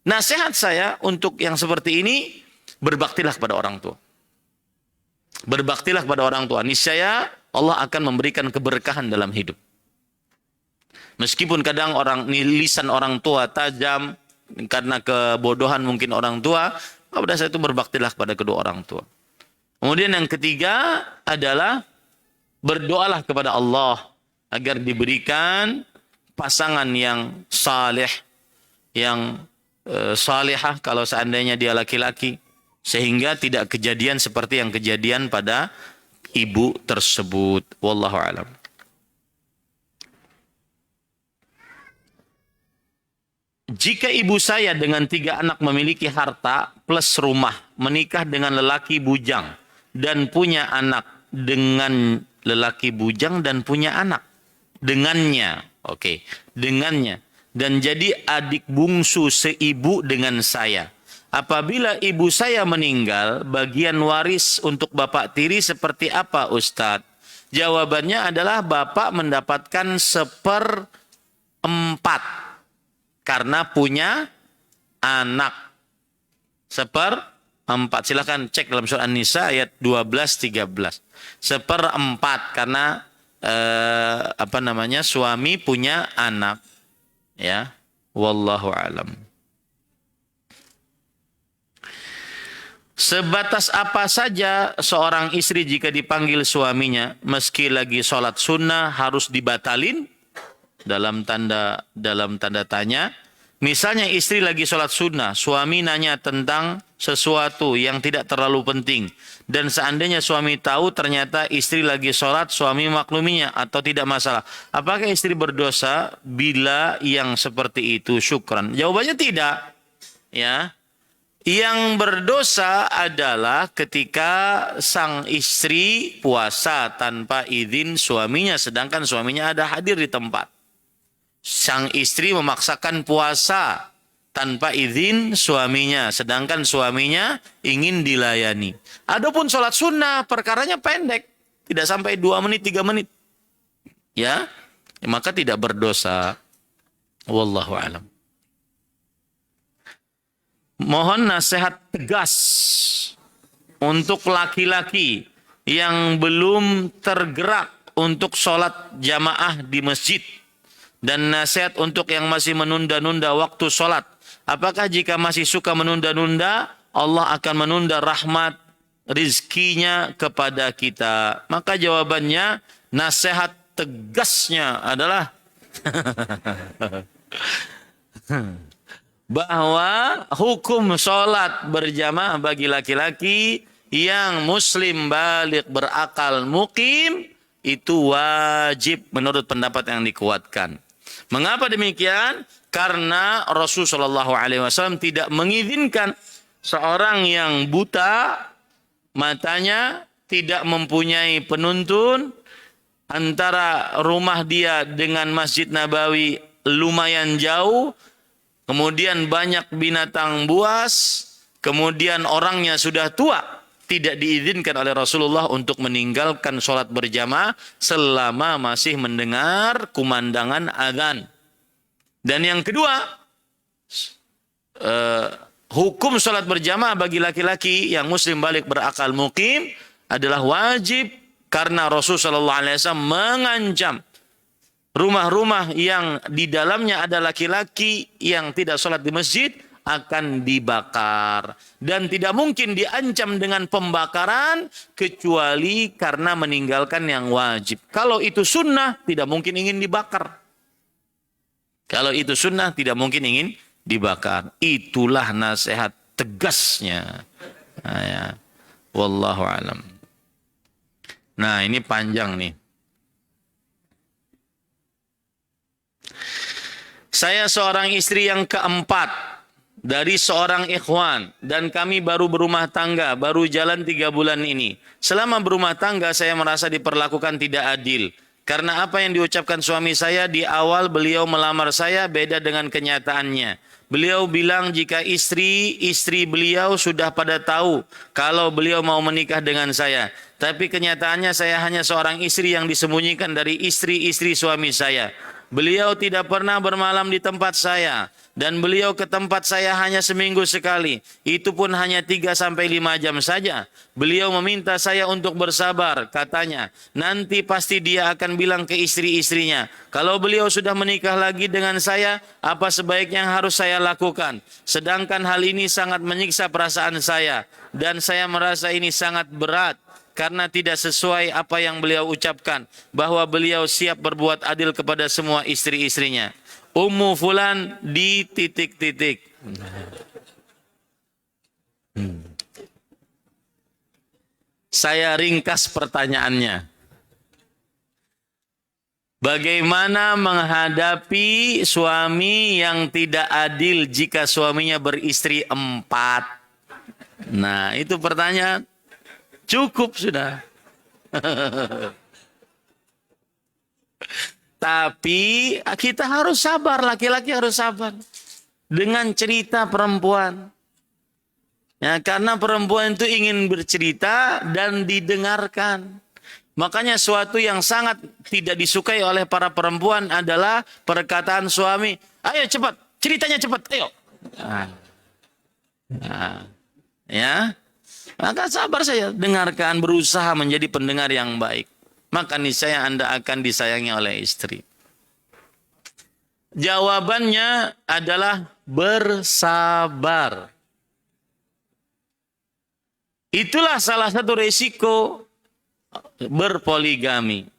nasihat saya untuk yang seperti ini, berbaktilah kepada orang tua. Berbaktilah kepada orang tua. Niscaya Allah akan memberikan keberkahan dalam hidup. Meskipun kadang lisan orang tua tajam karena kebodohan mungkin orang tua, pada saat itu berbaktilah kepada kedua orang tua. Kemudian yang ketiga adalah berdoalah kepada Allah agar diberikan pasangan yang saleh, yang salihah kalau seandainya dia laki-laki, sehingga tidak kejadian seperti yang kejadian pada ibu tersebut. Wallahu a'lam. Jika ibu saya dengan 3 anak memiliki harta plus rumah, menikah dengan lelaki bujang dan punya anak dengan lelaki bujang dan punya anak dengannya, dengannya, dan jadi adik bungsu seibu dengan saya. Apabila ibu saya meninggal, bagian waris untuk bapak tiri seperti apa, Ustadz? Jawabannya adalah bapak mendapatkan 1/4 karena punya anak. 1/4. Silakan cek dalam surah An-Nisa ayat 12-13. 1/4 karena suami punya anak. Ya. Wallahu alam. Sebatas apa saja seorang istri jika dipanggil suaminya meski lagi sholat sunnah harus dibatalin? Dalam tanda tanya. Misalnya istri lagi sholat sunnah, suami nanya tentang sesuatu yang tidak terlalu penting. Dan seandainya suami tahu ternyata istri lagi sholat, suami makluminya atau tidak masalah. Apakah istri berdosa bila yang seperti itu? Syukran. Jawabannya tidak. Ya. Yang berdosa adalah ketika sang istri puasa tanpa izin suaminya, sedangkan suaminya ada hadir di tempat. Sang istri memaksakan puasa tanpa izin suaminya, sedangkan suaminya ingin dilayani. Adapun sholat sunnah, perkaranya pendek, tidak sampai 2 menit, 3 menit. Ya, maka tidak berdosa. Wallahu a'lam. Mohon nasihat tegas untuk laki-laki yang belum tergerak untuk sholat jamaah di masjid. Dan nasihat untuk yang masih menunda-nunda waktu sholat. Apakah jika masih suka menunda-nunda, Allah akan menunda rahmat rizkinya kepada kita? Maka jawabannya, nasihat tegasnya adalah bahwa hukum sholat berjamaah bagi laki-laki yang muslim balik berakal mukim itu wajib menurut pendapat yang dikuatkan. Mengapa demikian? Karena Rasulullah SAW tidak mengizinkan seorang yang buta matanya, tidak mempunyai penuntun, antara rumah dia dengan Masjid Nabawi lumayan jauh, kemudian banyak binatang buas, kemudian orangnya sudah tua, tidak diizinkan oleh Rasulullah untuk meninggalkan sholat berjamaah selama masih mendengar kumandangan azan. Dan yang kedua, hukum sholat berjamaah bagi laki-laki yang muslim balik berakal mukim adalah wajib, karena Rasulullah SAW mengancam rumah-rumah yang di dalamnya ada laki-laki yang tidak sholat di masjid akan dibakar. Dan tidak mungkin diancam dengan pembakaran kecuali karena meninggalkan yang wajib. Kalau itu sunnah, tidak mungkin ingin dibakar. Kalau itu sunnah, tidak mungkin ingin dibakar. Itulah nasihat tegasnya. Nah, ya. Wallahu alam. Nah, ini panjang nih. Saya seorang istri yang keempat dari seorang ikhwan, dan kami baru berumah tangga, baru jalan 3 bulan ini. Selama berumah tangga saya merasa diperlakukan tidak adil. Karena apa yang diucapkan suami saya di awal beliau melamar saya beda dengan kenyataannya. Beliau bilang jika istri beliau sudah pada tahu kalau beliau mau menikah dengan saya. Tapi kenyataannya saya hanya seorang istri yang disembunyikan dari istri-istri suami saya. Beliau tidak pernah bermalam di tempat saya. Dan beliau ke tempat saya hanya seminggu sekali. Itu pun hanya 3-5 jam saja. Beliau meminta saya untuk bersabar. Katanya, nanti pasti dia akan bilang ke istri-istrinya. Kalau beliau sudah menikah lagi dengan saya, apa sebaiknya yang harus saya lakukan? Sedangkan hal ini sangat menyiksa perasaan saya. Dan saya merasa ini sangat berat. Karena tidak sesuai apa yang beliau ucapkan. Bahwa beliau siap berbuat adil kepada semua istri-istrinya. Ummu fulan di titik-titik. Saya ringkas pertanyaannya. Bagaimana menghadapi suami yang tidak adil jika suaminya beristri 4? Nah, itu pertanyaan. Cukup sudah. Tapi kita harus sabar, laki-laki harus sabar dengan cerita perempuan. Ya, karena perempuan itu ingin bercerita dan didengarkan. Makanya suatu yang sangat tidak disukai oleh para perempuan adalah perkataan suami, ayo cepat, ceritanya cepat, ayo. Ya, maka sabar saya, dengarkan, berusaha menjadi pendengar yang baik. Maka niscaya Anda akan disayangi oleh istri. Jawabannya adalah bersabar. Itulah salah satu resiko berpoligami.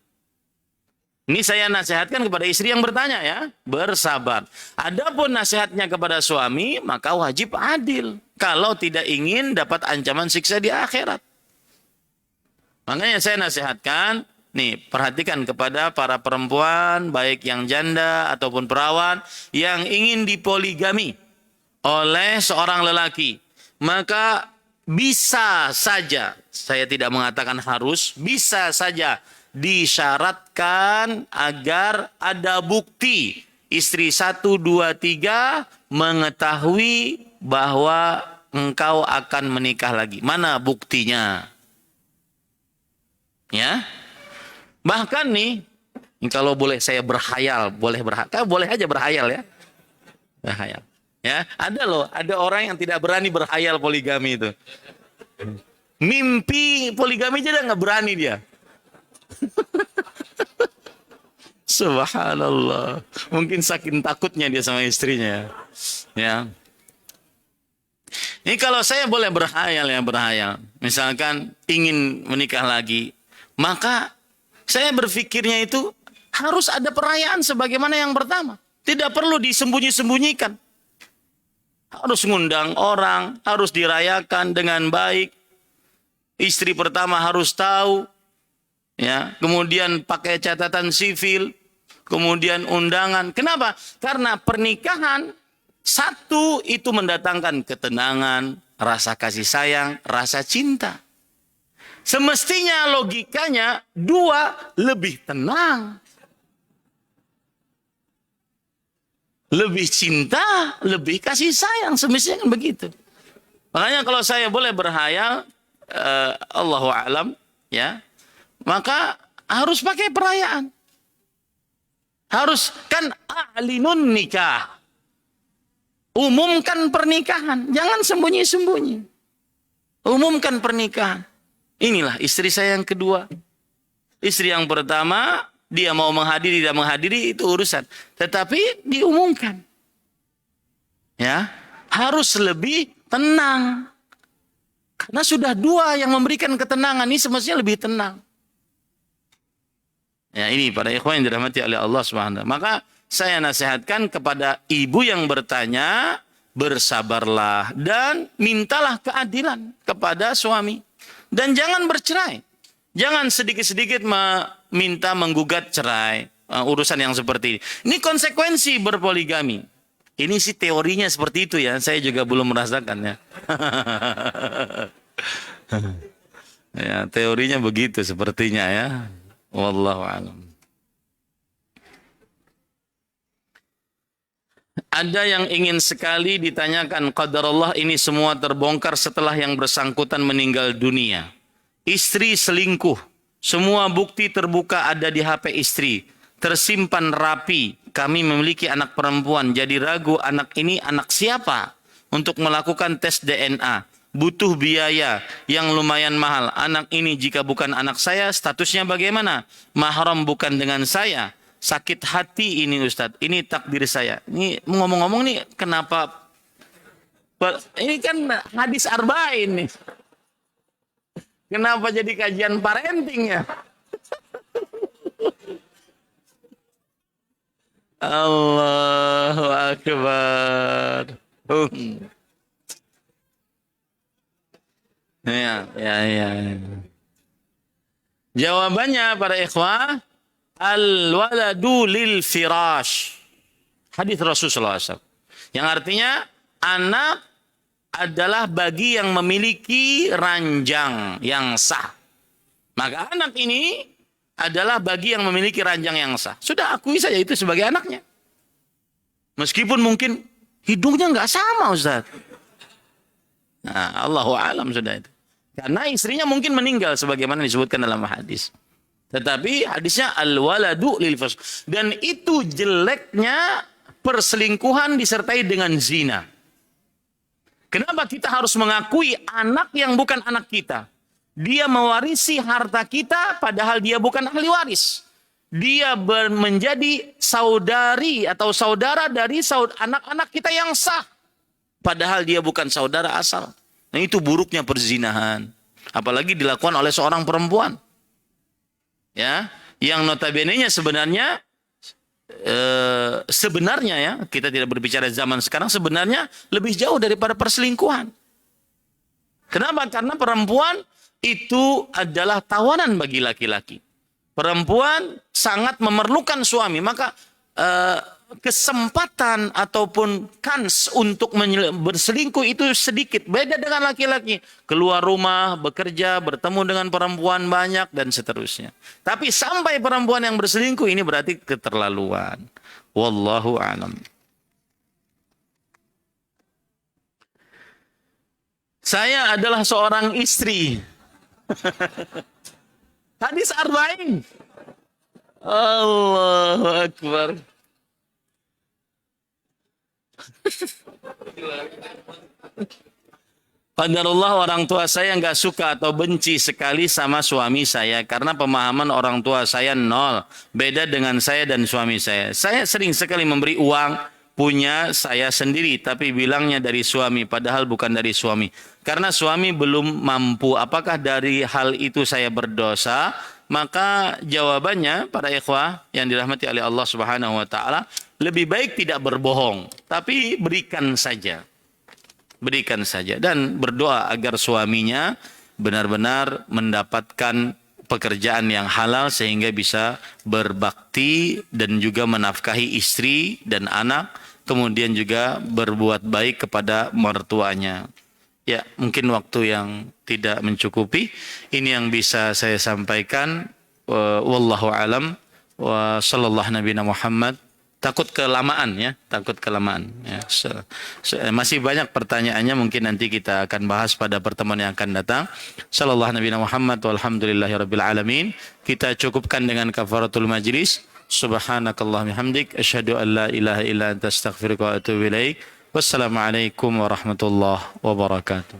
Ini saya nasihatkan kepada istri yang bertanya ya, bersabar. Adapun nasihatnya kepada suami, maka wajib adil. Kalau tidak ingin dapat ancaman siksa di akhirat. Makanya saya nasihatkan, nih, perhatikan kepada para perempuan, baik yang janda ataupun perawan, yang ingin dipoligami oleh seorang lelaki. Maka bisa saja, saya tidak mengatakan harus, bisa saja disyaratkan agar ada bukti. Istri 1, 2, 3 mengetahui bahwa engkau akan menikah lagi. Mana buktinya? Ya. Bahkan nih, kalau boleh saya berhayal, boleh aja berhayal ya. Berhayal. Ya, ada orang yang tidak berani berhayal poligami itu. Mimpi poligami aja nggak berani dia. Subhanallah. Mungkin saking takutnya dia sama istrinya. Ya. Ini kalau saya boleh berhayal ya, berhayal. Misalkan ingin menikah lagi, maka saya berpikirnya itu harus ada perayaan sebagaimana yang pertama. Tidak perlu disembunyi-sembunyikan. Harus ngundang orang, harus dirayakan dengan baik. Istri pertama harus tahu. Ya, kemudian pakai catatan sivil. kemudian undangan. Kenapa? Karena pernikahan satu itu mendatangkan ketenangan, rasa kasih sayang, rasa cinta. Semestinya logikanya dua lebih tenang, lebih cinta, lebih kasih sayang. Semestinya kan begitu. Makanya kalau saya boleh berhayal, Allahu a'lam, ya, maka harus pakai perayaan. Harus kan a'linun nikah. Umumkan pernikahan, jangan sembunyi-sembunyi. Umumkan pernikahan. Inilah istri saya yang kedua. Istri yang pertama, dia mau menghadiri, tidak menghadiri, itu urusan. Tetapi diumumkan. Ya, harus lebih tenang. Karena sudah dua yang memberikan ketenangan, ini semestinya lebih tenang. Ya, ini para ikhwan yang dirahmati oleh Allah Subhanahu wa taala. Maka saya nasihatkan kepada ibu yang bertanya, bersabarlah dan mintalah keadilan kepada suami. Dan jangan bercerai. Jangan sedikit-sedikit meminta menggugat cerai. Urusan yang seperti ini. Ini konsekuensi berpoligami. Ini sih teorinya seperti itu ya. Saya juga belum merasakannya. Ya, teorinya begitu sepertinya ya. Wallahu a'lam. Ada yang ingin sekali ditanyakan, qadarullah ini semua terbongkar setelah yang bersangkutan meninggal dunia. Istri selingkuh, semua bukti terbuka ada di HP istri, tersimpan rapi. Kami memiliki anak perempuan, jadi ragu anak ini anak siapa? Untuk melakukan tes DNA, butuh biaya yang lumayan mahal. Anak ini jika bukan anak saya, statusnya bagaimana? Mahram bukan dengan saya. Sakit hati ini Ustadz, ini takdir saya. Ini ngomong-ngomong nih, kenapa? Ini kan hadis arba'in nih. Kenapa jadi kajian parenting ya? Allahu Akbar. Ya. Jawabannya para ikhwah, al-waladu lil firash. Hadis Rasulullah SAW. Yang artinya anak adalah bagi yang memiliki ranjang yang sah. Maka anak ini adalah bagi yang memiliki ranjang yang sah. Sudah akui saja itu sebagai anaknya. Meskipun mungkin hidungnya nggak sama Ustaz. Nah, Allahu a'lam sudah itu. Karena istrinya mungkin meninggal sebagaimana disebutkan dalam hadis. Tetapi hadisnya al-waladu lil firash. Dan itu jeleknya perselingkuhan disertai dengan zina. Kenapa kita harus mengakui anak yang bukan anak kita? Dia mewarisi harta kita padahal dia bukan ahli waris. Dia menjadi saudari atau saudara dari anak-anak kita yang sah. Padahal dia bukan saudara asal. Nah, itu buruknya perzinahan. Apalagi dilakukan oleh seorang perempuan. Ya, yang notabene-nya sebenarnya ya, kita tidak berbicara zaman sekarang, sebenarnya lebih jauh daripada perselingkuhan. Kenapa? Karena perempuan itu adalah tawanan bagi laki-laki. Perempuan sangat memerlukan suami, maka kesempatan ataupun kans untuk berselingkuh itu sedikit. Beda dengan laki-laki. Keluar rumah, bekerja, bertemu dengan perempuan banyak, dan seterusnya. Tapi sampai perempuan yang berselingkuh ini berarti keterlaluan. Wallahu a'lam. Saya adalah seorang istri. Hadis arba'in. Allahu Akbar. Qadarullah, orang tua saya nggak suka atau benci sekali sama suami saya karena pemahaman orang tua saya nol. Beda dengan saya dan suami saya. Saya sering sekali memberi uang punya saya sendiri tapi bilangnya dari suami padahal bukan dari suami. Karena suami belum mampu. Apakah dari hal itu saya berdosa? Maka jawabannya para ikhwah yang dirahmati oleh Allah Subhanahu wa taala, lebih baik tidak berbohong, tapi berikan saja. Berikan saja dan berdoa agar suaminya benar-benar mendapatkan pekerjaan yang halal sehingga bisa berbakti dan juga menafkahi istri dan anak, kemudian juga berbuat baik kepada mertuanya. Ya, mungkin waktu yang tidak mencukupi. Ini yang bisa saya sampaikan. Wallahu alam wa sallallahu nabiyana Muhammad. Takut kelamaan ya, takut kelamaan ya. Masih banyak pertanyaannya, mungkin nanti kita akan bahas pada pertemuan yang akan datang. Sallallahu nabiyana Muhammad walhamdulillahirabbil alamin. Kita cukupkan dengan kafaratul majlis. Subhanakallahumma hamdik asyhadu an la ilaha illa anta astaghfiruka wa atubu ilaik. Wassalamualaikum warahmatullahi wabarakatuh.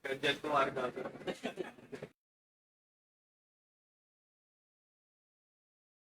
Kerja keluarga.